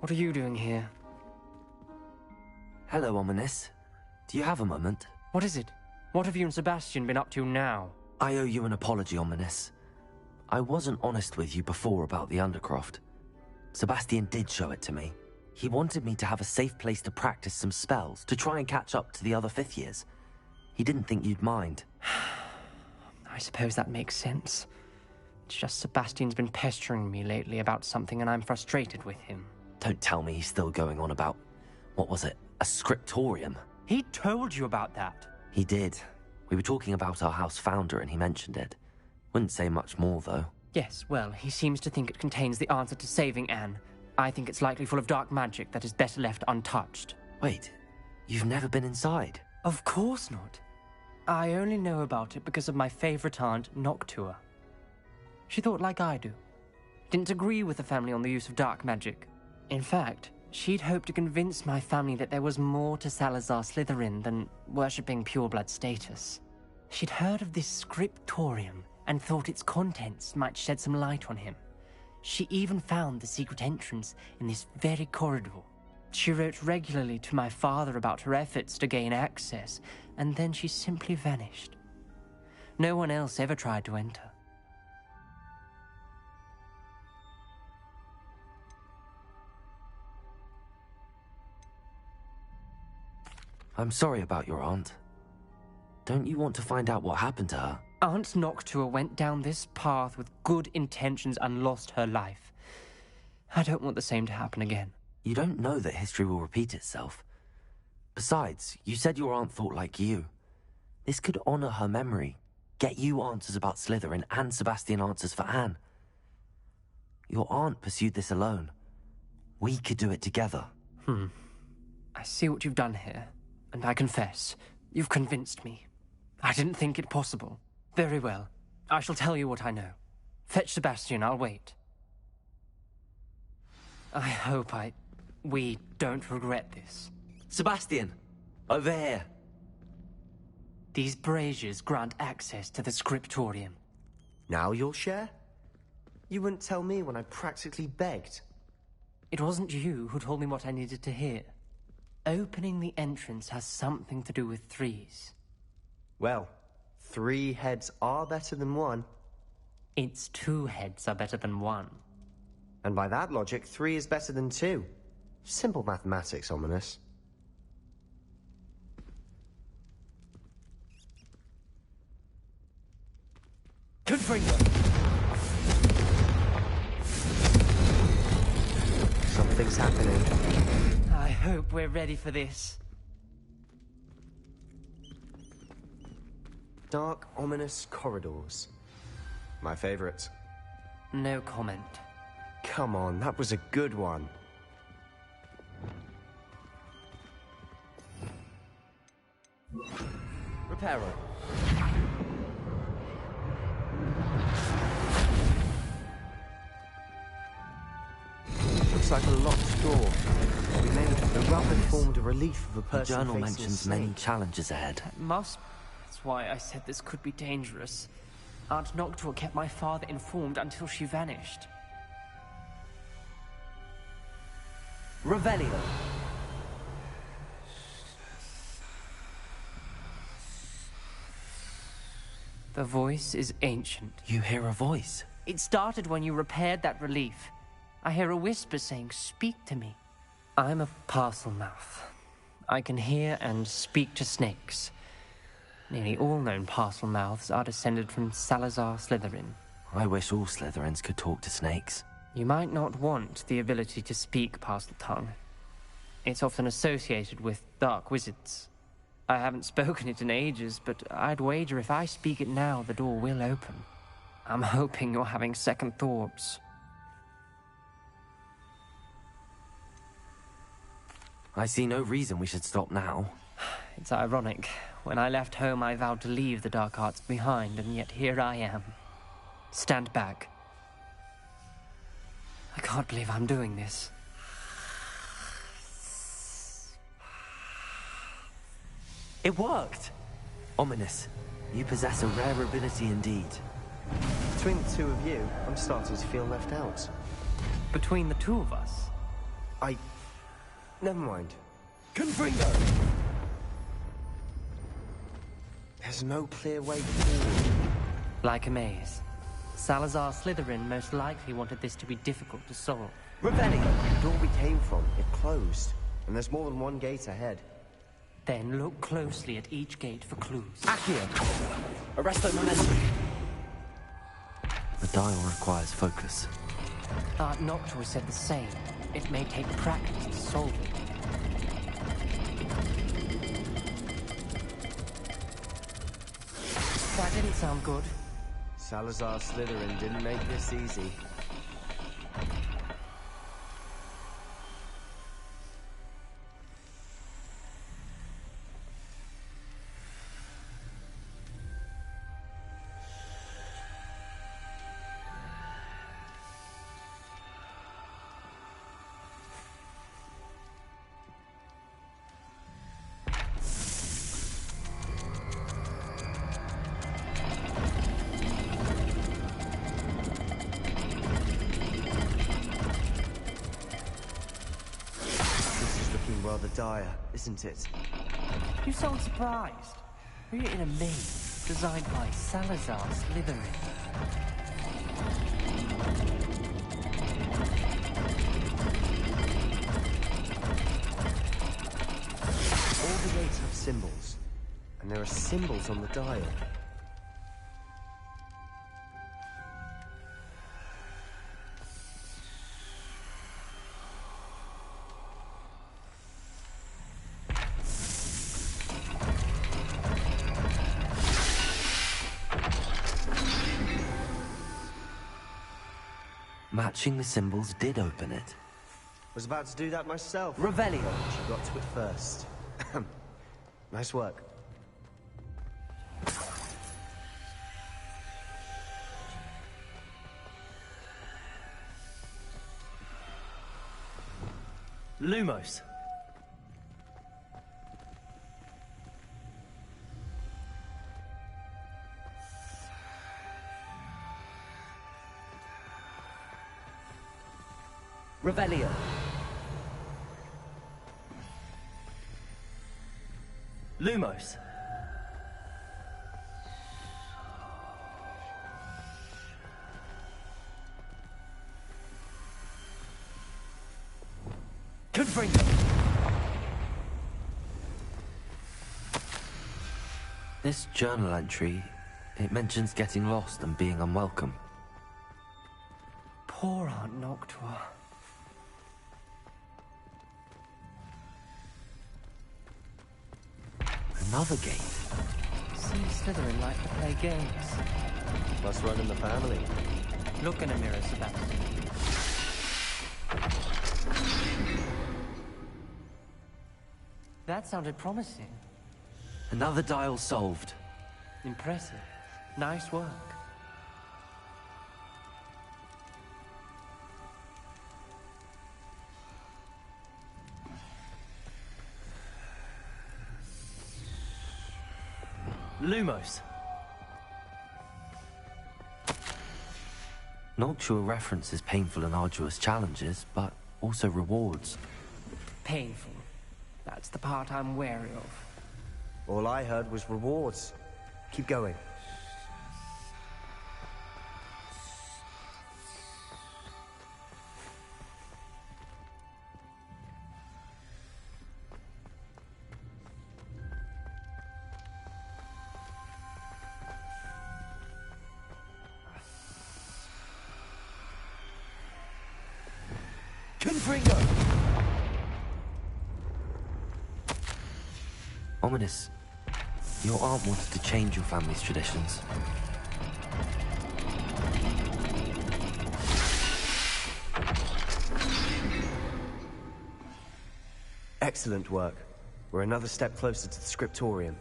What are you doing here? Hello, Ominous. Do you have a moment? What is it? What have you and Sebastian been up to now? I owe you an apology, Ominous. I wasn't honest with you before about the Undercroft. Sebastian did show it to me. He wanted me to have a safe place to practice some spells, to try and catch up to the other 5th years. He didn't think you'd mind. I suppose that makes sense. It's just Sebastian's been pestering me lately about something and I'm frustrated with him. Don't tell me he's still going on about, what was it, a scriptorium? He told you about that? He did. We were talking about our house founder and he mentioned it. Wouldn't say much more, though. Yes, well, he seems to think it contains the answer to saving Anne. I think it's likely full of dark magic that is better left untouched. Wait, you've never been inside? Of course not. I only know about it because of my favorite aunt, Noctua. She thought like I do. Didn't agree with the family on the use of dark magic. In fact, she'd hoped to convince my family that there was more to Salazar Slytherin than worshipping pureblood status. She'd heard of this scriptorium and thought its contents might shed some light on him. She even found the secret entrance in this very corridor. She wrote regularly to my father about her efforts to gain access, and then she simply vanished. No one else ever tried to enter. I'm sorry about your aunt. Don't you want to find out what happened to her? Aunt Noctua went down this path with good intentions and lost her life. I don't want the same to happen again. You don't know that history will repeat itself. Besides, you said your aunt thought like you. This could honor her memory, get you answers about Slytherin and Sebastian answers for Anne. Your aunt pursued this alone. We could do it together. I see what you've done here, and I confess, you've convinced me. I didn't think it possible. Very well. I shall tell you what I know. Fetch Sebastian, I'll wait. I hope we don't regret this. Sebastian! Over here! These braziers grant access to the scriptorium. Now you'll share? You wouldn't tell me when I practically begged. It wasn't you who told me what I needed to hear. Opening the entrance has something to do with threes. Well, 3 heads are better than 1. It's 2 heads are better than 1. And by that logic, 3 is better than 2. Simple mathematics, Ominous. Good for you. Something's happening. I hope we're ready for this. Dark, ominous corridors. My favorite. No comment. Come on, that was a good one. Reparo. Looks like a locked door. The rubber formed a relief of a The person journal facing mentions a snake. many challenges ahead. That's why I said this could be dangerous. Aunt Noctua kept my father informed until she vanished. Revelio. The voice is ancient. You hear a voice? It started when you repaired that relief. I hear a whisper saying, "Speak to me." I'm a parcel mouth. I can hear and speak to snakes. Nearly all known parcel mouths are descended from Salazar Slytherin. I wish all Slytherins could talk to snakes. You might not want the ability to speak past the tongue. It's often associated with dark wizards. I haven't spoken it in ages, but I'd wager if I speak it now, the door will open. I'm hoping you're having second thoughts. I see no reason we should stop now. It's ironic. When I left home, I vowed to leave the dark arts behind, and yet here I am. Stand back. I can't believe I'm doing this. It worked! Ominous. You possess a rare ability indeed. Between the two of you, I'm starting to feel left out. Between the two of us? Never mind. Confringo! There's no clear way forward. Like a maze. Salazar Slytherin most likely wanted this to be difficult to solve. Revelio! The door we came from, it closed. And there's more than one gate ahead. Then look closely at each gate for clues. Accio! Arresto momentum! The dial requires focus. Art Noctua said the same. It may take practice to solve it. That didn't sound good. Salazar Slytherin didn't make this easy. Rather dire, isn't it? You sound surprised. We're in a maze designed by Salazar Slytherin. All the gates have symbols, and there are symbols on the dial. Matching the symbols did open it. Was about to do that myself. Revelio! She got to it first. Nice work. Lumos. Revelio. Lumos. Confringo. This journal entry, it mentions getting lost and being unwelcome. Poor Aunt Noctua. Another gate. Seems Slytherin like to play games. Must run in the family. Look in a mirror, Sebastian. That sounded promising. Another dial solved. Impressive. Nice work. Lumos. Noctua references painful and arduous challenges, but also rewards. Painful. That's the part I'm wary of. All I heard was rewards. Keep going. Confringo! Ominous, your aunt wanted to change your family's traditions. Excellent work. We're another step closer to the scriptorium.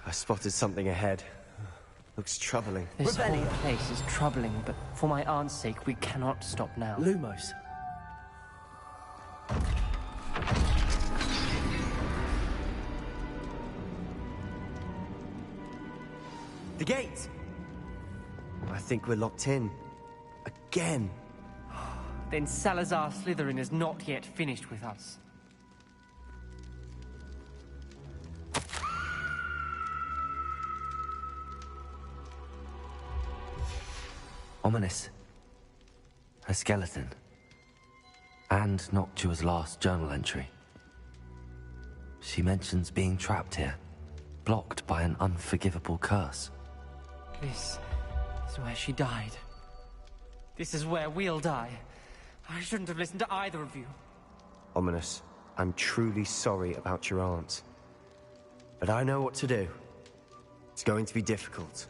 I spotted something ahead. Looks troubling. This whole place is troubling, but for my aunt's sake, we cannot stop now. Lumos. The gate! I think we're locked in. Again. Then Salazar Slytherin is not yet finished with us. Ominous. A skeleton. And Noctua's last journal entry. She mentions being trapped here, blocked by an unforgivable curse. This is where she died. This is where we'll die. I shouldn't have listened to either of you. Ominous, I'm truly sorry about your aunt. But I know what to do. It's going to be difficult.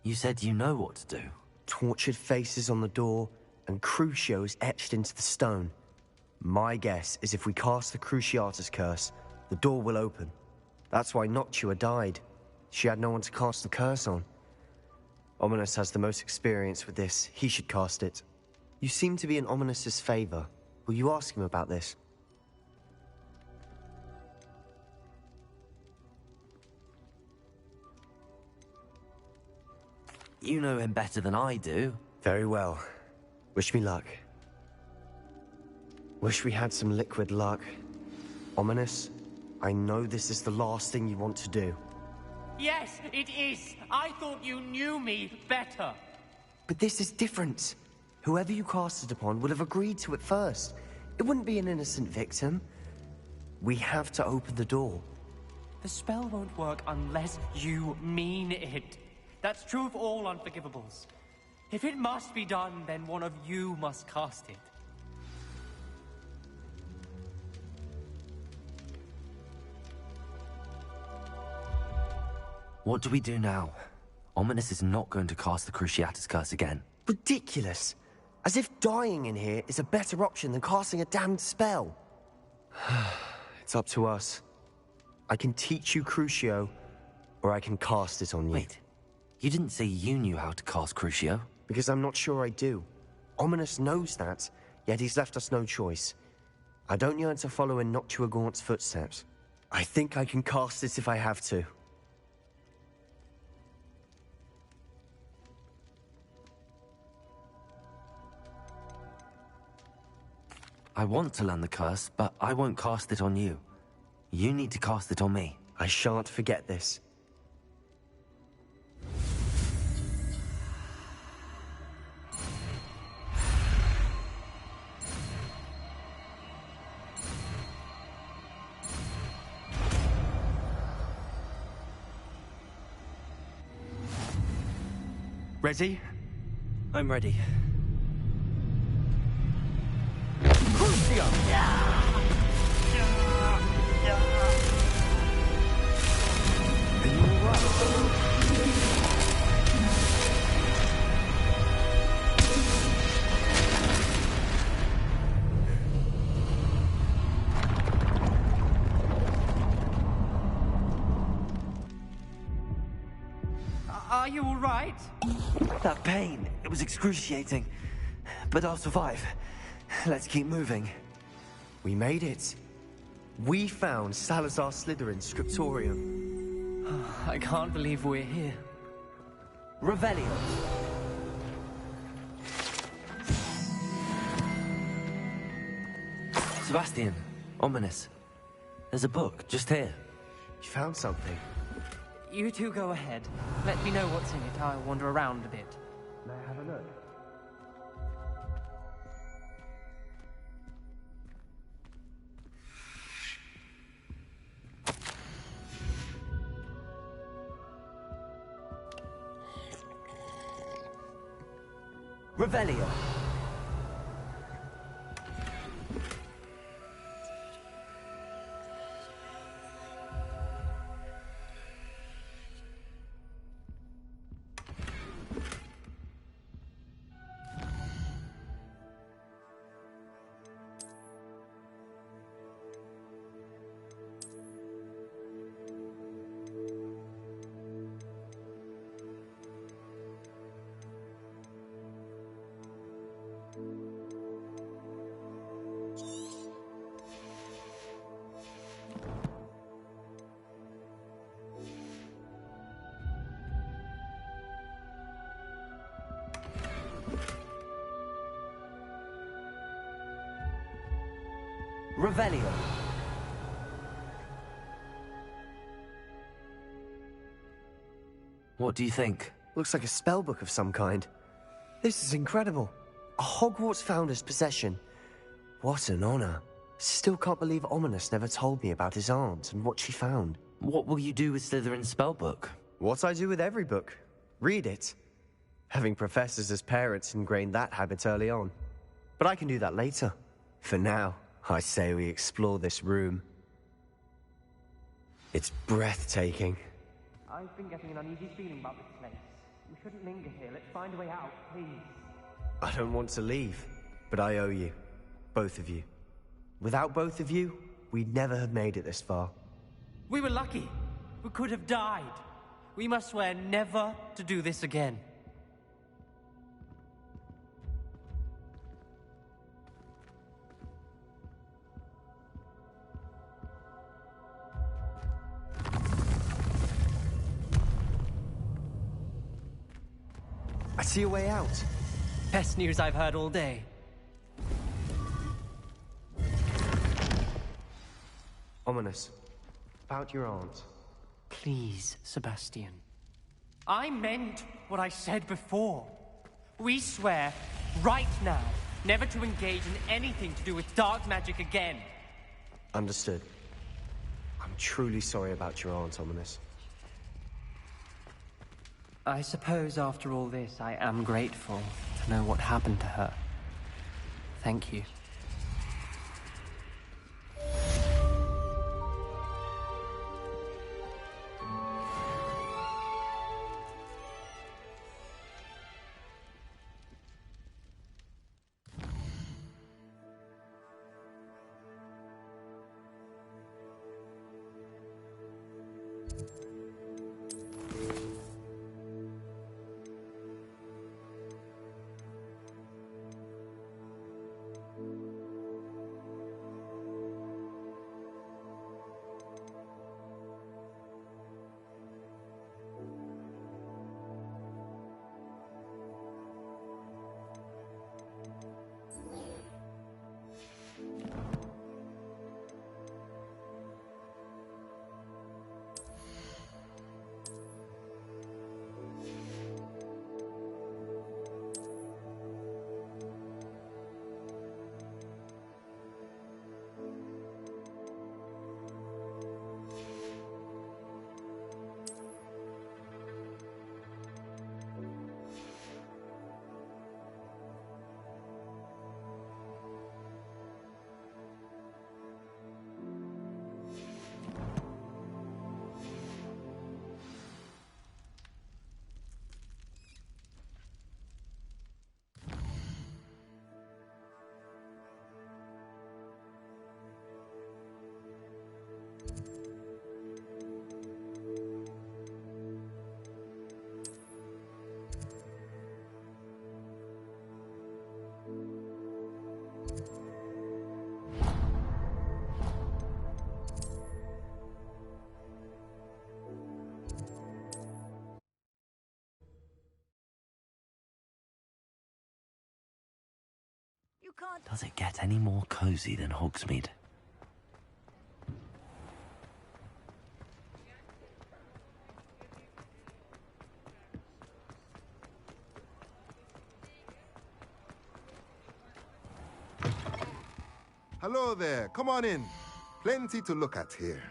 You said you know what to do. Tortured faces on the door, and Crucios etched into the stone. My guess is if we cast the Cruciatus curse, the door will open. That's why Noctua died. She had no one to cast the curse on. Ominous has the most experience with this. He should cast it. You seem to be in Ominous's favor. Will you ask him about this? You know him better than I do. Very well. Wish me luck. Wish we had some liquid luck. Ominous, I know this is the last thing you want to do. Yes, it is. I thought you knew me better. But this is different. Whoever you cast it upon would have agreed to it first. It wouldn't be an innocent victim. We have to open the door. The spell won't work unless you mean it. That's true of all unforgivables. If it must be done, then one of you must cast it. What do we do now? Ominous is not going to cast the Cruciatus curse again. Ridiculous. As if dying in here is a better option than casting a damned spell. It's up to us. I can teach you Crucio, or I can cast it on you. Wait. You didn't say you knew how to cast Crucio. Because I'm not sure I do. Ominous knows that, yet he's left us no choice. I don't yearn to follow in Noctua Gaunt's footsteps. I think I can cast it if I have to. I want to learn the curse, but I won't cast it on you. You need to cast it on me. I shan't forget this. Ready? I'm ready. Are you all right? That pain, it was excruciating. But I'll survive. Let's keep moving. We made it. We found Salazar Slytherin's scriptorium. I can't believe we're here. Revelio. Sebastian, ominous. There's a book just here. You found something? You two go ahead. Let me know what's in it. I'll wander around a bit. May I have a look? Revelio. Revelio. What do you think? Looks like a spellbook of some kind. This is incredible. A Hogwarts founder's possession. What an honor. Still can't believe Ominous never told me about his aunt and what she found. What will you do with Slytherin's spellbook? What I do with every book. Read it. Having professors as parents ingrained that habit early on. But I can do that later. For now, I say we explore this room. It's breathtaking. I've been getting an uneasy feeling about this place. We shouldn't linger here. Let's find a way out, please. I don't want to leave, but I owe you. Both of you. Without both of you, we'd never have made it this far. We were lucky. We could have died. We must swear never to do this again. I see a way out. Best news I've heard all day. Ominous. About your aunt. Please, Sebastian. I meant what I said before. We swear, right now, never to engage in anything to do with dark magic again. Understood. I'm truly sorry about your aunt, Ominous. I suppose after all this, I am grateful to know what happened to her. Thank you. You can't... Does it get any more cozy than Hogsmeade? Hello there. Come on in. Plenty to look at here.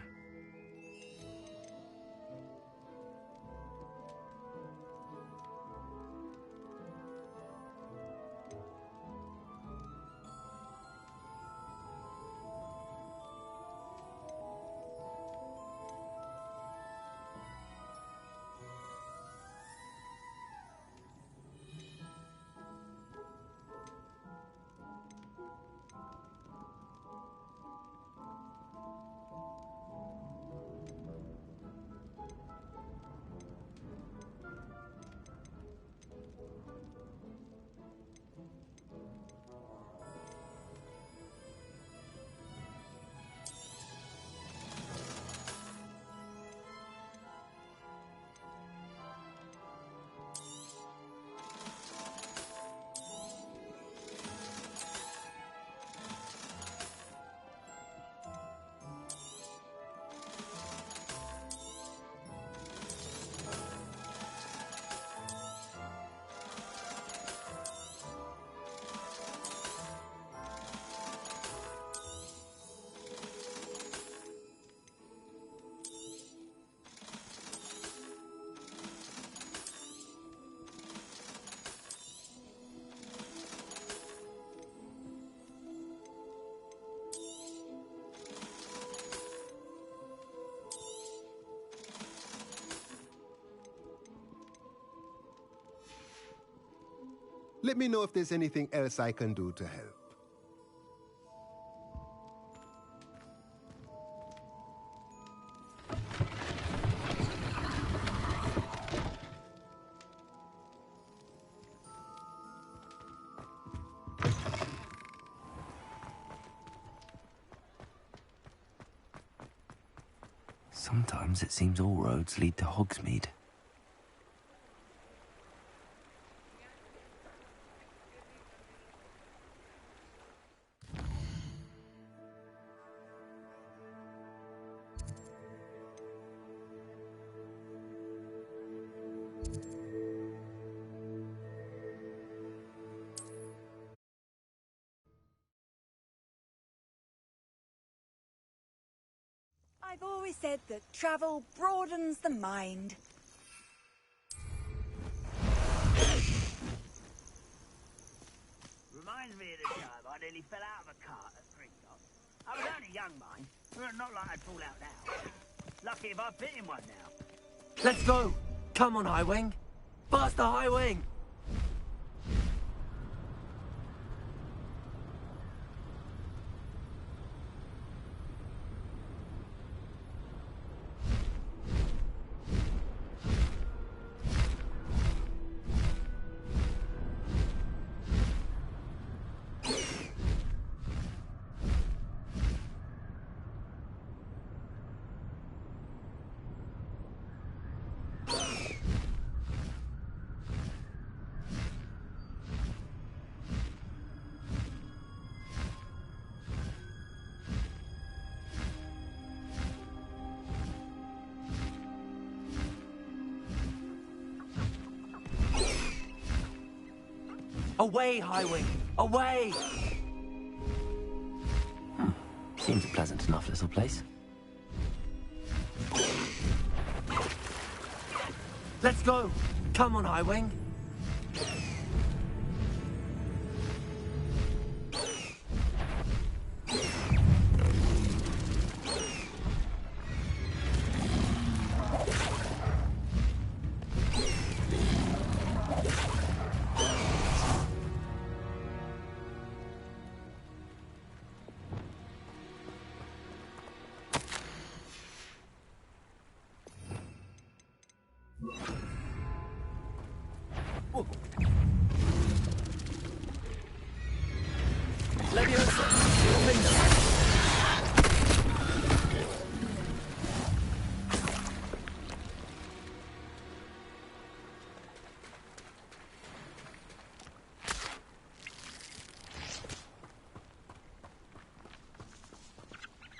Let me know if there's anything else I can do to help. Sometimes it seems all roads lead to Hogsmeade. I've always said that travel broadens the mind. Reminds me of the time I nearly fell out of a cart at Gringotts. I was only young, mind. Not like I'd fall out now. Lucky if I fit in one now. Let's go! Come on, Highwing! Faster, Highwing! Away, Highwing! Away! Seems a pleasant enough little place. Let's go! Come on, Highwing!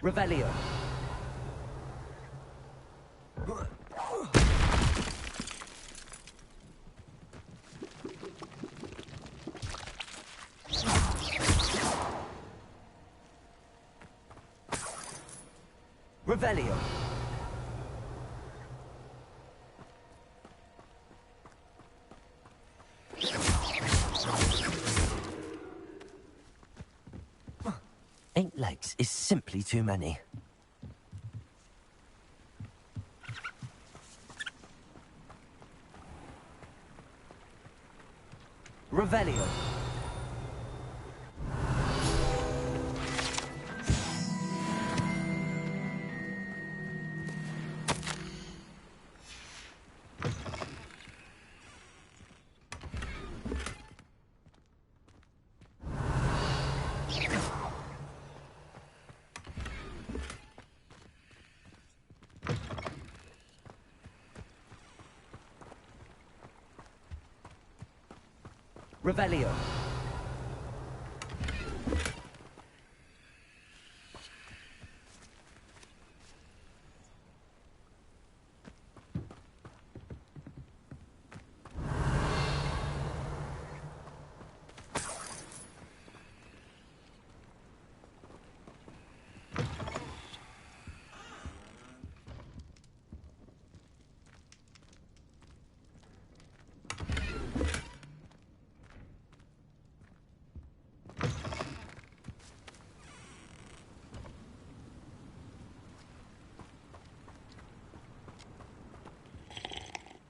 Revelio. Revelio. Eight legs is simply too many. Revelio. Revelio.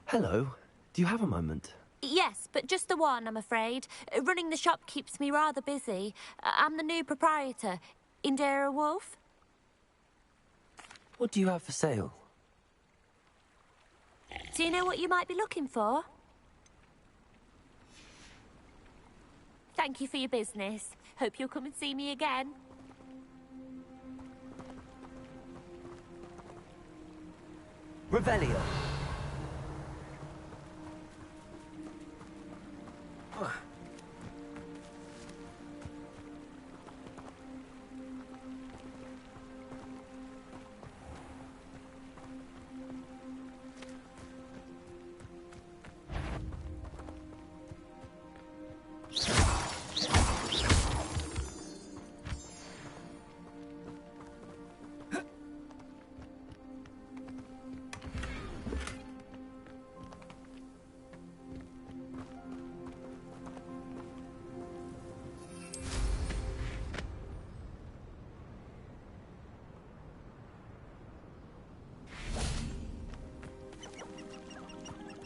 Hello. Do you have a moment? Yes, but just the one, I'm afraid. Running the shop keeps me rather busy. I'm the new proprietor, Indira Wolf. What do you have for sale? Do you know what you might be looking for? Thank you for your business. Hope you'll come and see me again. Revelio.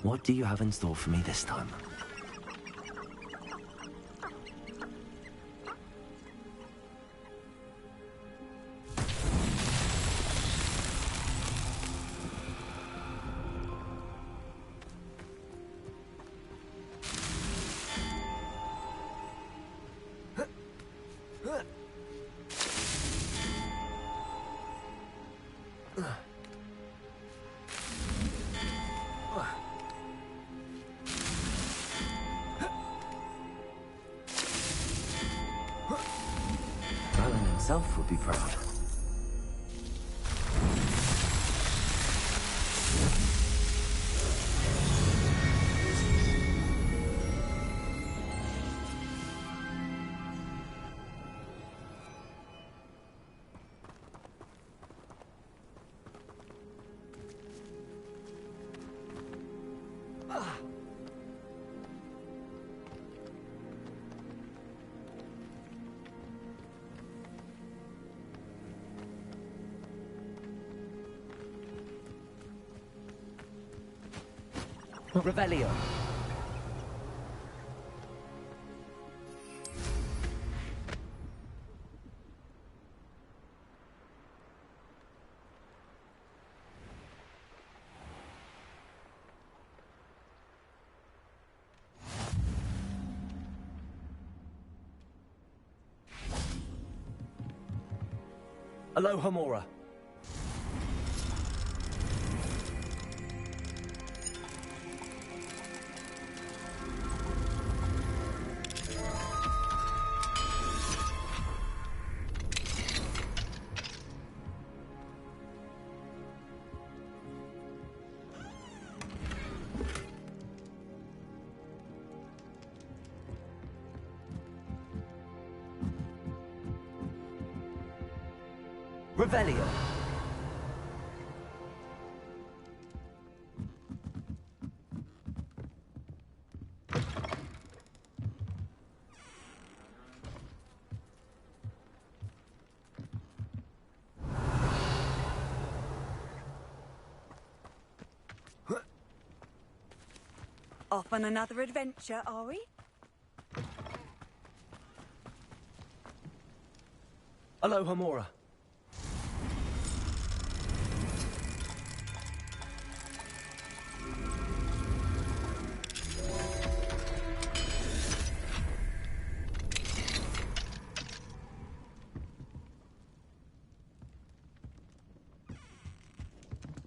What do you have in store for me this time? Himself would be proud. Revelio. Aloha Mora. Revelio. Off on another adventure, are we? Aloha, Mora.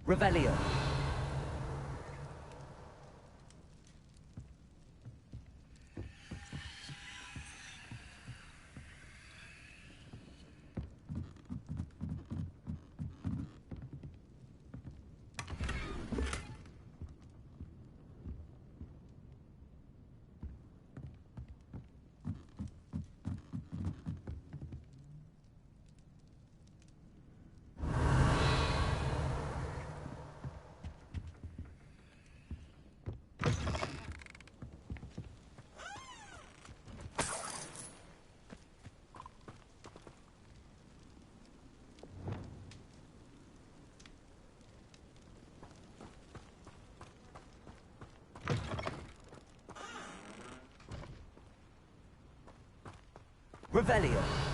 Revelio. Revelio.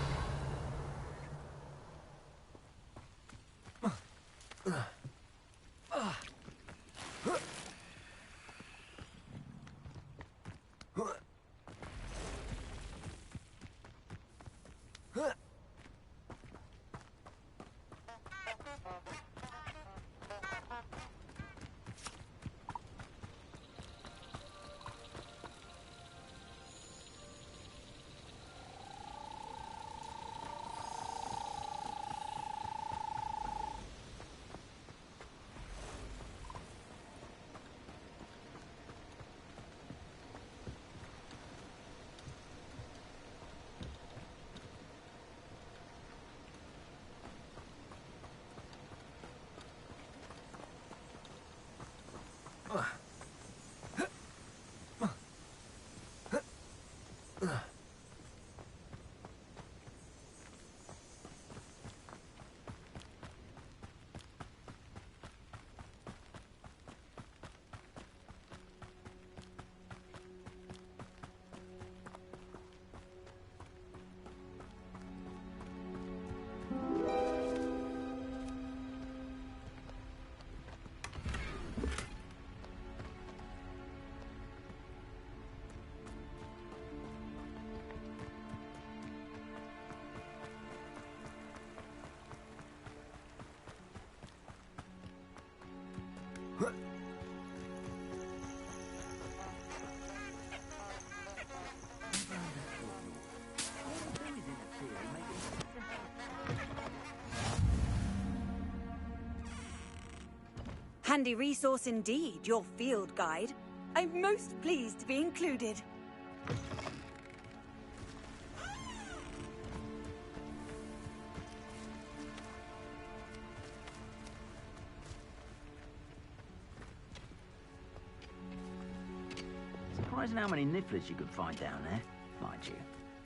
Handy resource indeed, your field guide. I'm most pleased to be included. Surprising how many nifflers you could find down there. Mind you,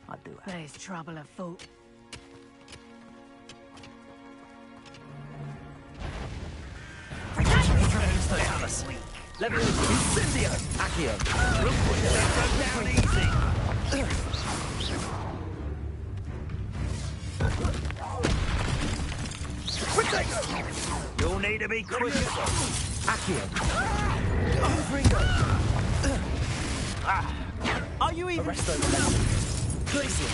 I do have. There's trouble afoot. Level Incendio! Accio! We'll put that down easy! Quick You'll need to be quick. Accio! Ringo! Are you even... Arresto Glacier!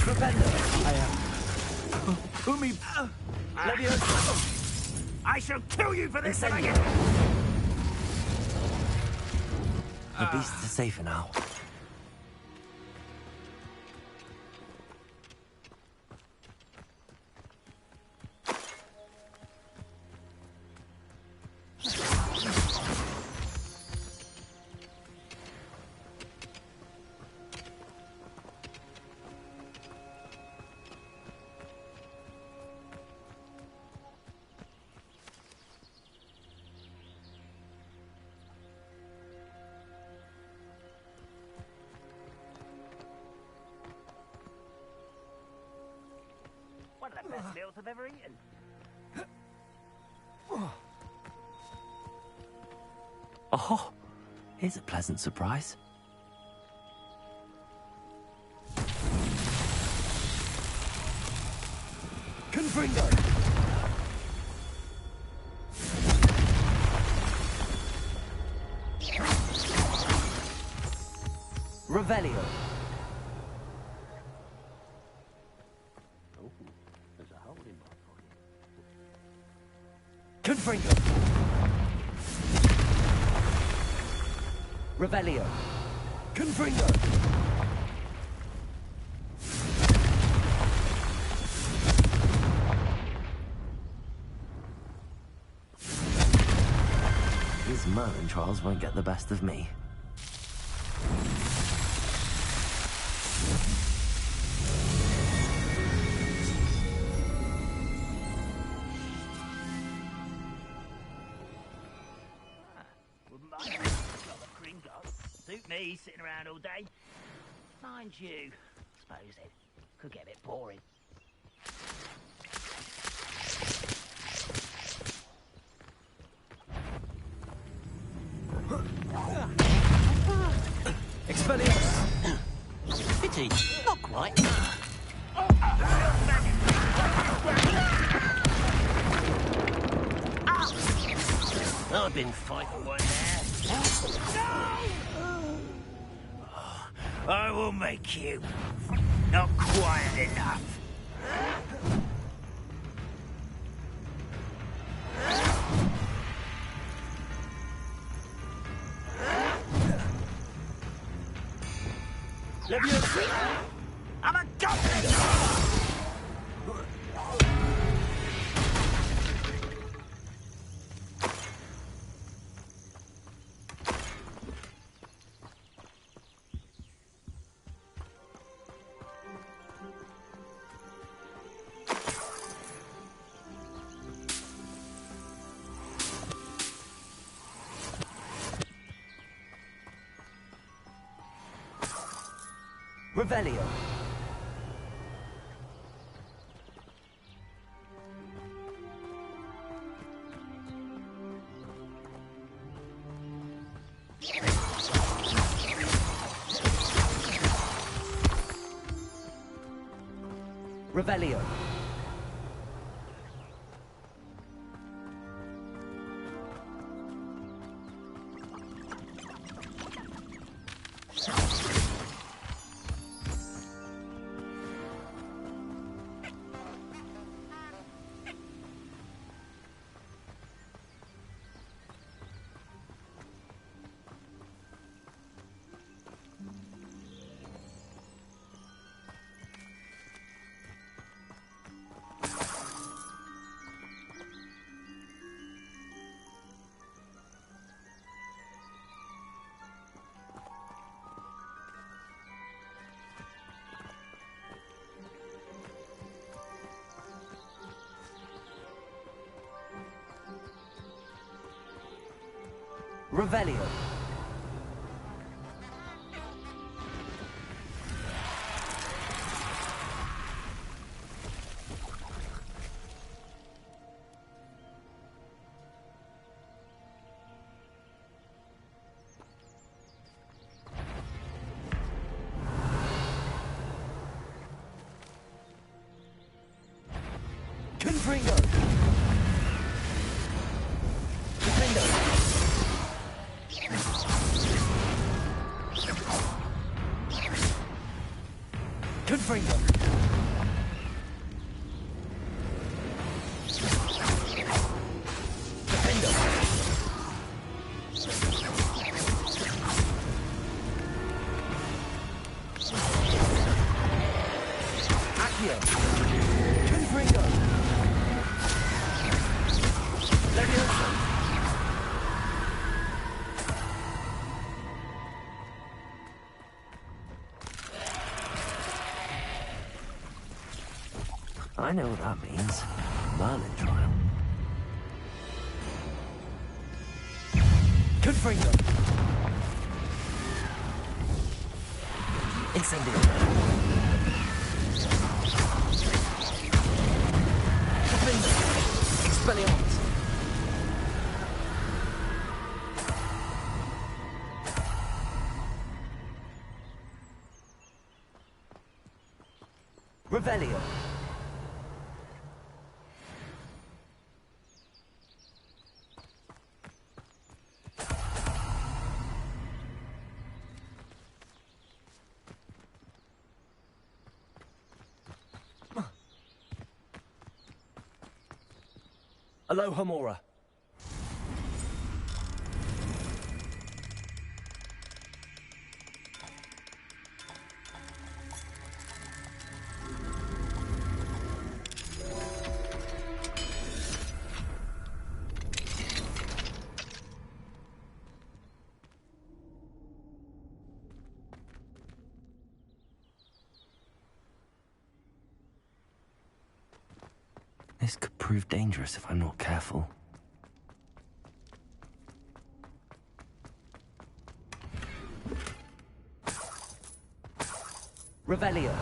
Prevendo! I am... Umi... Leviosa! I shall kill you for this! The beasts are safer now. One of the best meals I've ever eaten. Oh, here's a pleasant surprise. Confringo! Revelio. Oh, there's a hole in my pocket. Confringo. Revelio. Confringo. These Merlin trials won't get the best of me. Wouldn't mind a job of Gringotts. Suit me, sitting around all day. Mind you, suppose it could get a bit boring. Expelliarmus! Pity, not quite. I've been fighting one there. I will make you. Not quiet enough. I'm a goblin! Revelio. Revelio. Revelio. Confringo. Confringo. Defendo. Accio. Confringo. Leviosa. I know what that means. Merlin trial. Confringo. Incendio. Revelio. Aloha Mora. This could prove dangerous if I'm not careful. Revelio.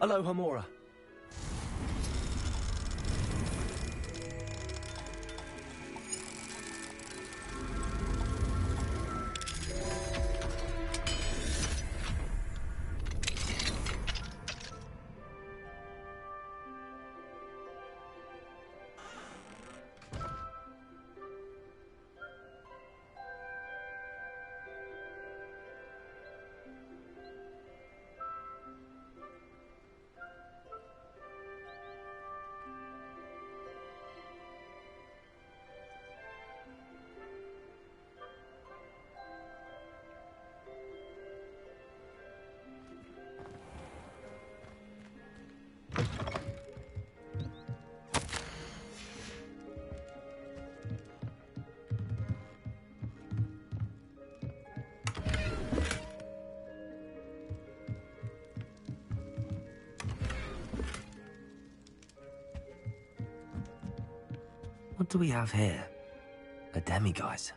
Aloha Mora. What do we have here? A demiguise.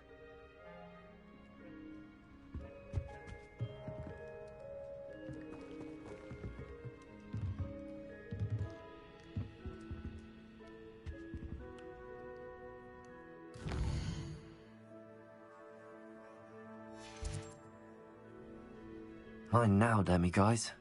Mine now, demiguise.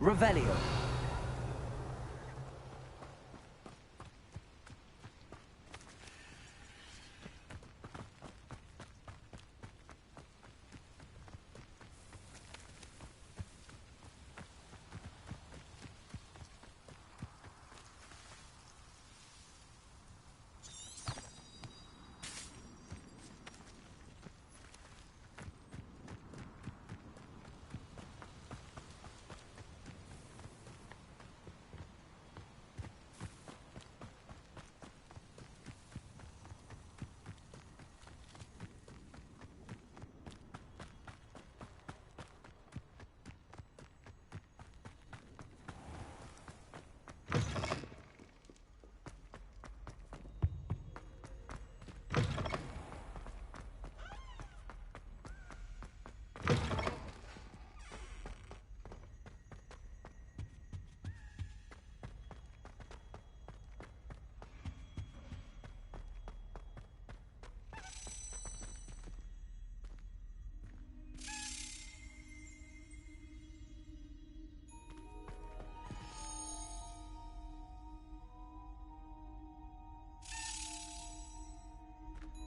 Revelio.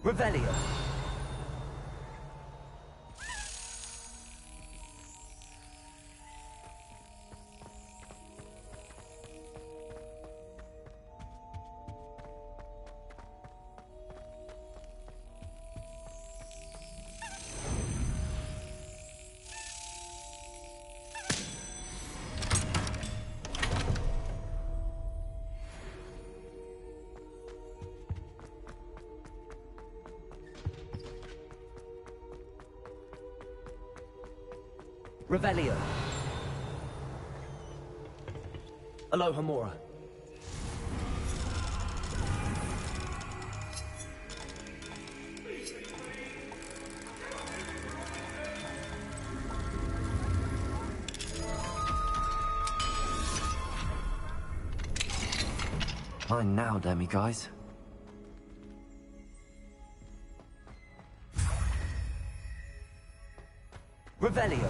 Revelio. Revelio. Aloha Mora. Mine now, demiguise. Revelio.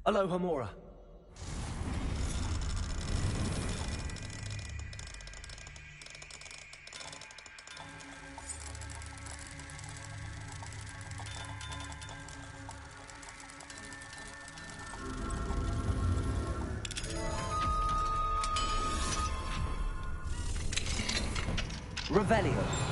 Aloha Mora. Revelio.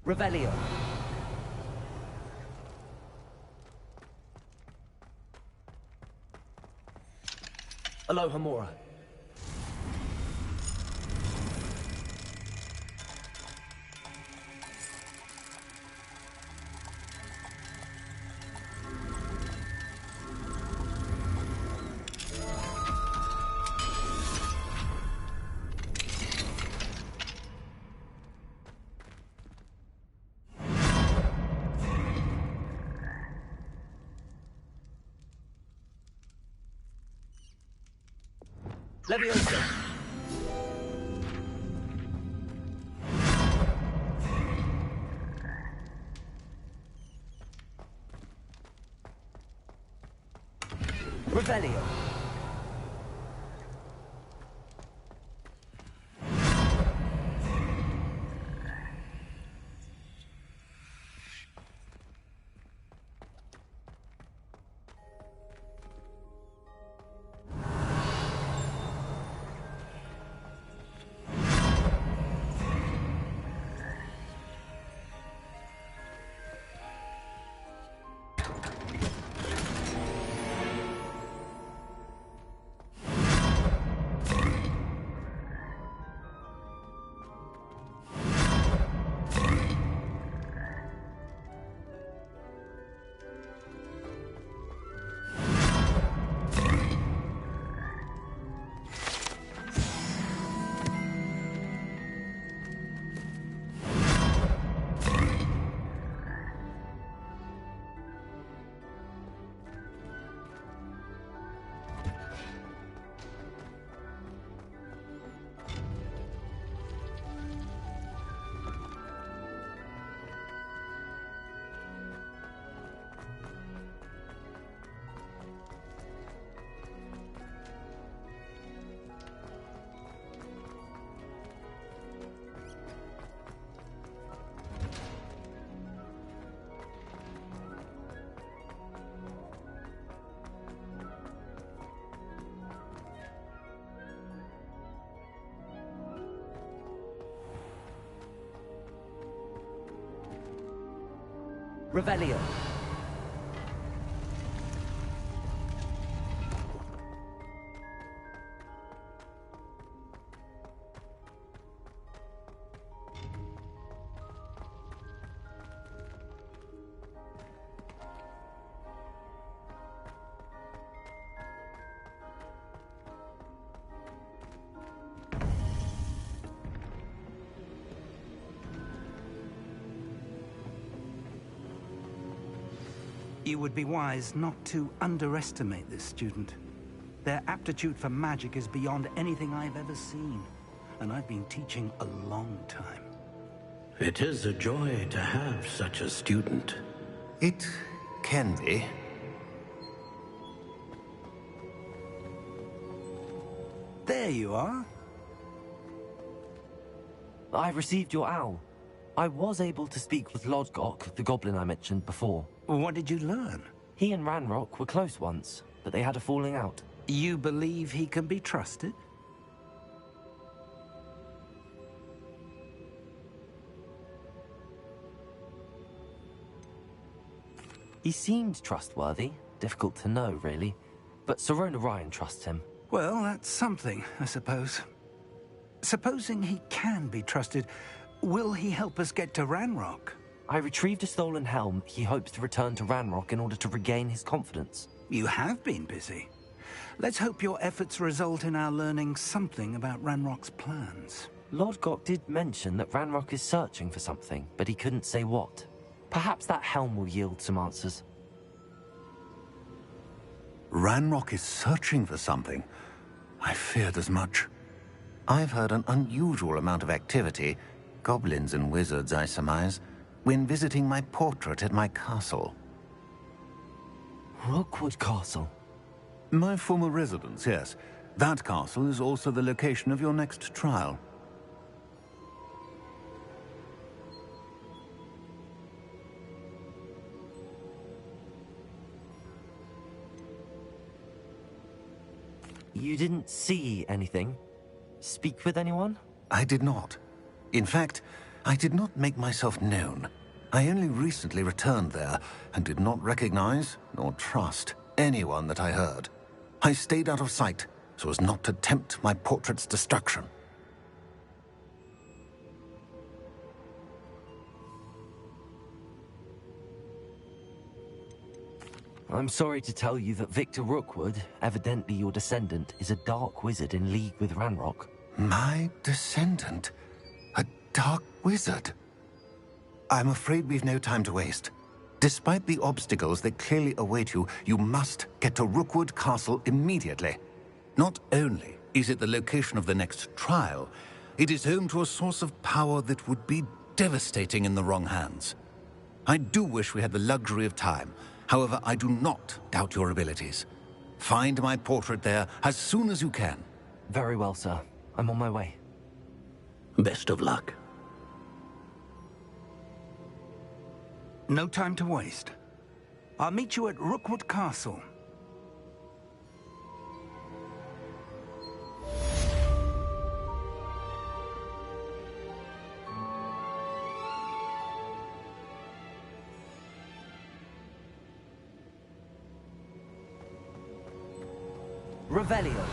Revelio. Alohomora. Leviosa. Revelio. Revelio. You would be wise not to underestimate this student. Their aptitude for magic is beyond anything I've ever seen, and I've been teaching a long time. It is a joy to have such a student. It can be. There you are. I received your owl. I was able to speak with Lodgok, the goblin I mentioned before. What did you learn? He and Ranrock were close once, but they had a falling out. You believe he can be trusted? He seemed trustworthy, difficult to know, really. But Sirona Ryan trusts him. Well, that's something, I suppose. Supposing he can be trusted, will he help us get to Ranrock? I retrieved a stolen helm. He hopes to return to Ranrock in order to regain his confidence. You have been busy. Let's hope your efforts result in our learning something about Ranrock's plans. Lord Gok did mention that Ranrock is searching for something, but he couldn't say what. Perhaps that helm will yield some answers. Ranrock is searching for something. I feared as much. I've heard an unusual amount of activity, goblins and wizards, I surmise, when visiting my portrait at my castle. Rookwood Castle? My former residence, yes. That castle is also the location of your next trial. You didn't see anything? Speak with anyone? I did not. In fact, I did not make myself known. I only recently returned there and did not recognize nor trust anyone that I heard. I stayed out of sight so as not to tempt my portrait's destruction. I'm sorry to tell you that Victor Rookwood, evidently your descendant, is a dark wizard in league with Ranrock. My descendant? A dark wizard? I'm afraid we've no time to waste. Despite the obstacles that clearly await you, you must get to Rookwood Castle immediately. Not only is it the location of the next trial, it is home to a source of power that would be devastating in the wrong hands. I do wish we had the luxury of time. However, I do not doubt your abilities. Find my portrait there as soon as you can. Very well, sir. I'm on my way. Best of luck. No time to waste. I'll meet you at Rookwood Castle. Revelio.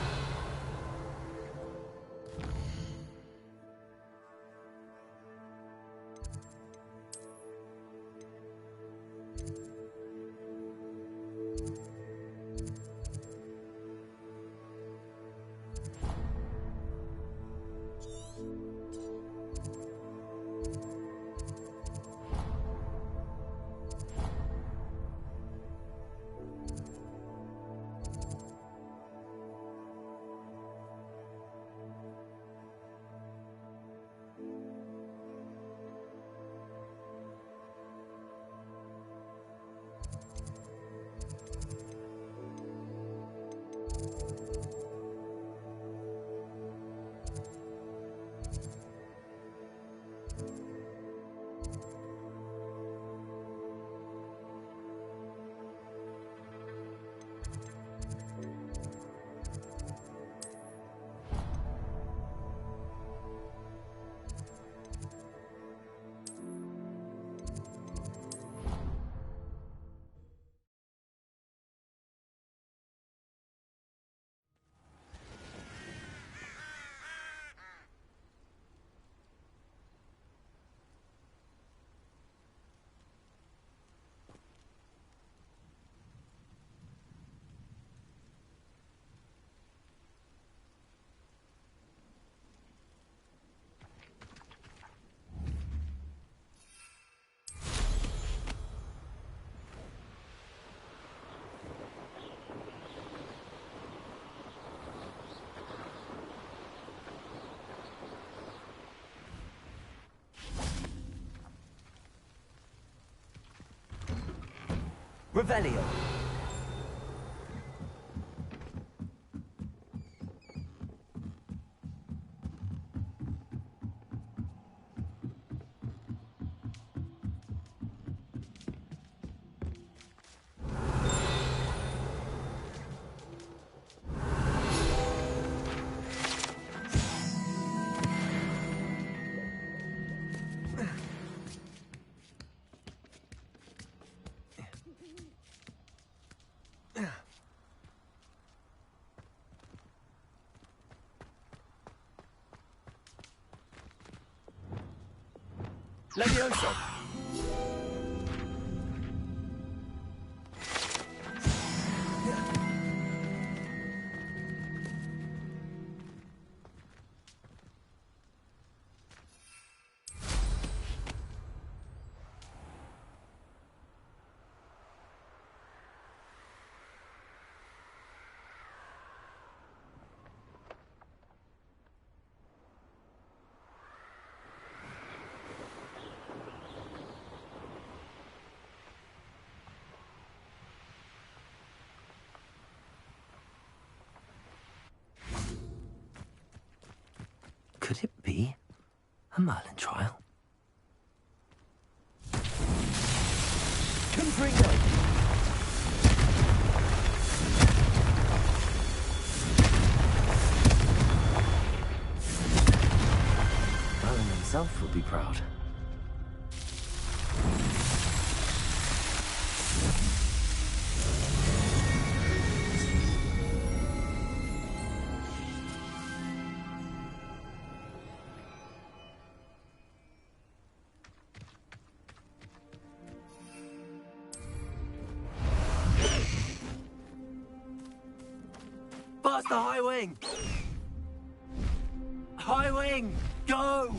Revelio. Levioso! Could it be a Merlin trial? Confringo! Merlin himself would be proud. Bust the high wing! High wing, go!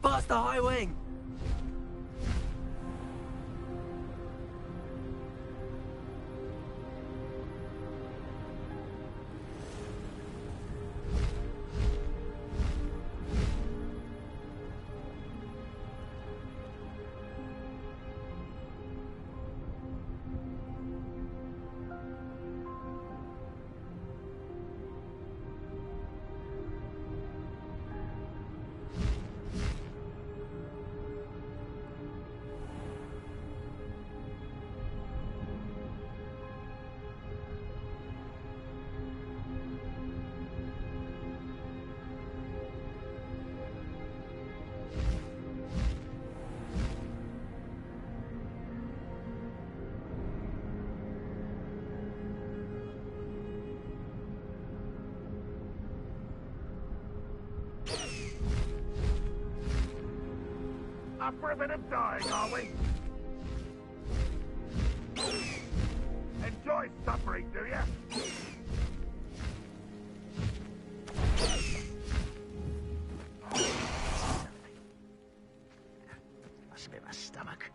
Bust the high wing! Up for a bit of dying, are we? Enjoy suffering, do you? Must be my stomach.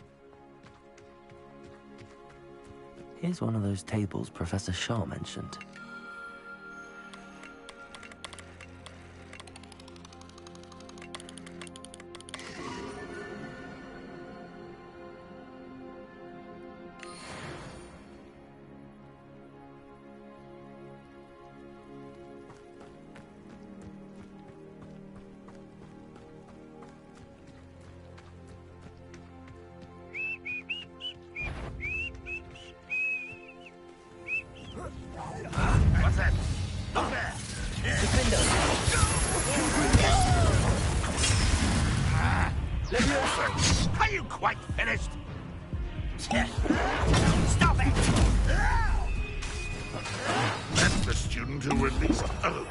Here's one of those tables Professor Shaw mentioned. What's that? Look there! Levioso! Are you quite finished? Stop it! That's the student who released others.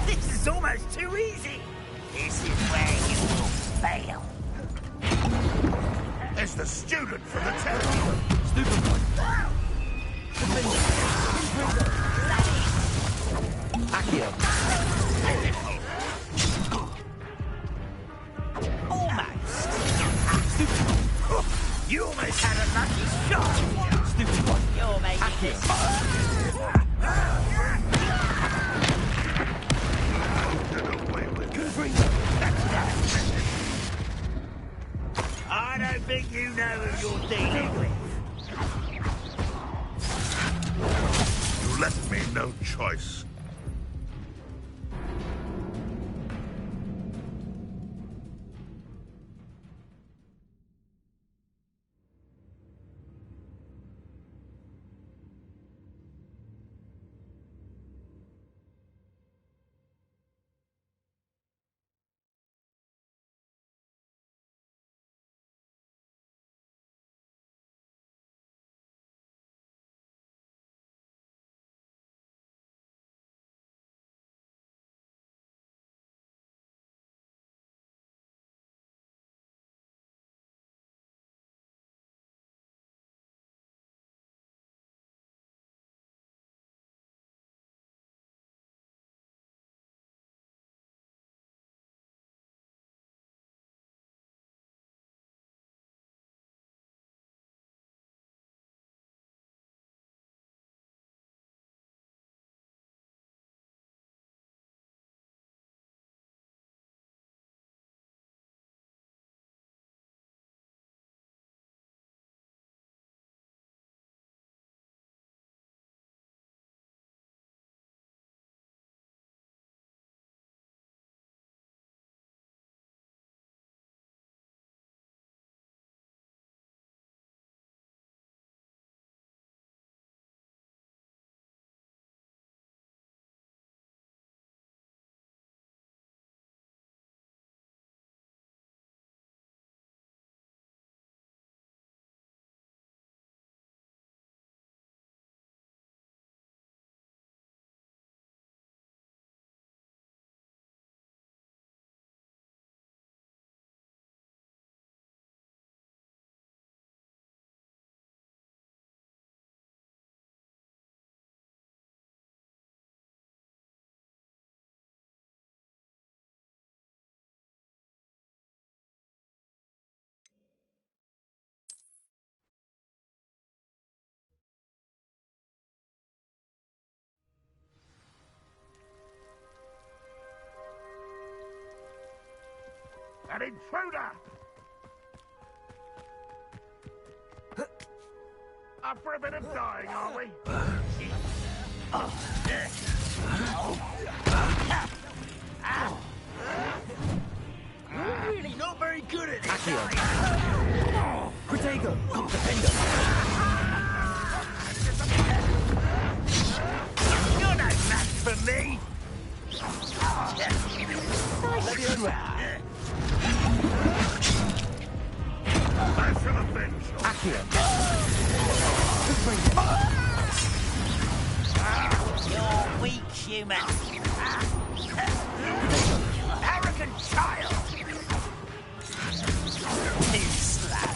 This is almost too easy. This is where you will fail. It's the student from the temple. Stupid one. Accio. Almost. You almost had a lucky shot. Stupid one. You're making this. I don't think you know who you're dealing with. You left me no choice. An intruder! Up for a bit of dying, are we? You're really not very good at this. Accio. Protego. Defendo. You're no match for me. I shall avenge you. You're weak, human. Arrogant child. You slap.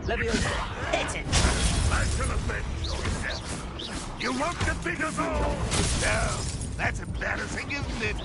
Leviosa. Hit it. I shall avenge your death. You won't defeat us all. No, that's embarrassing, isn't it?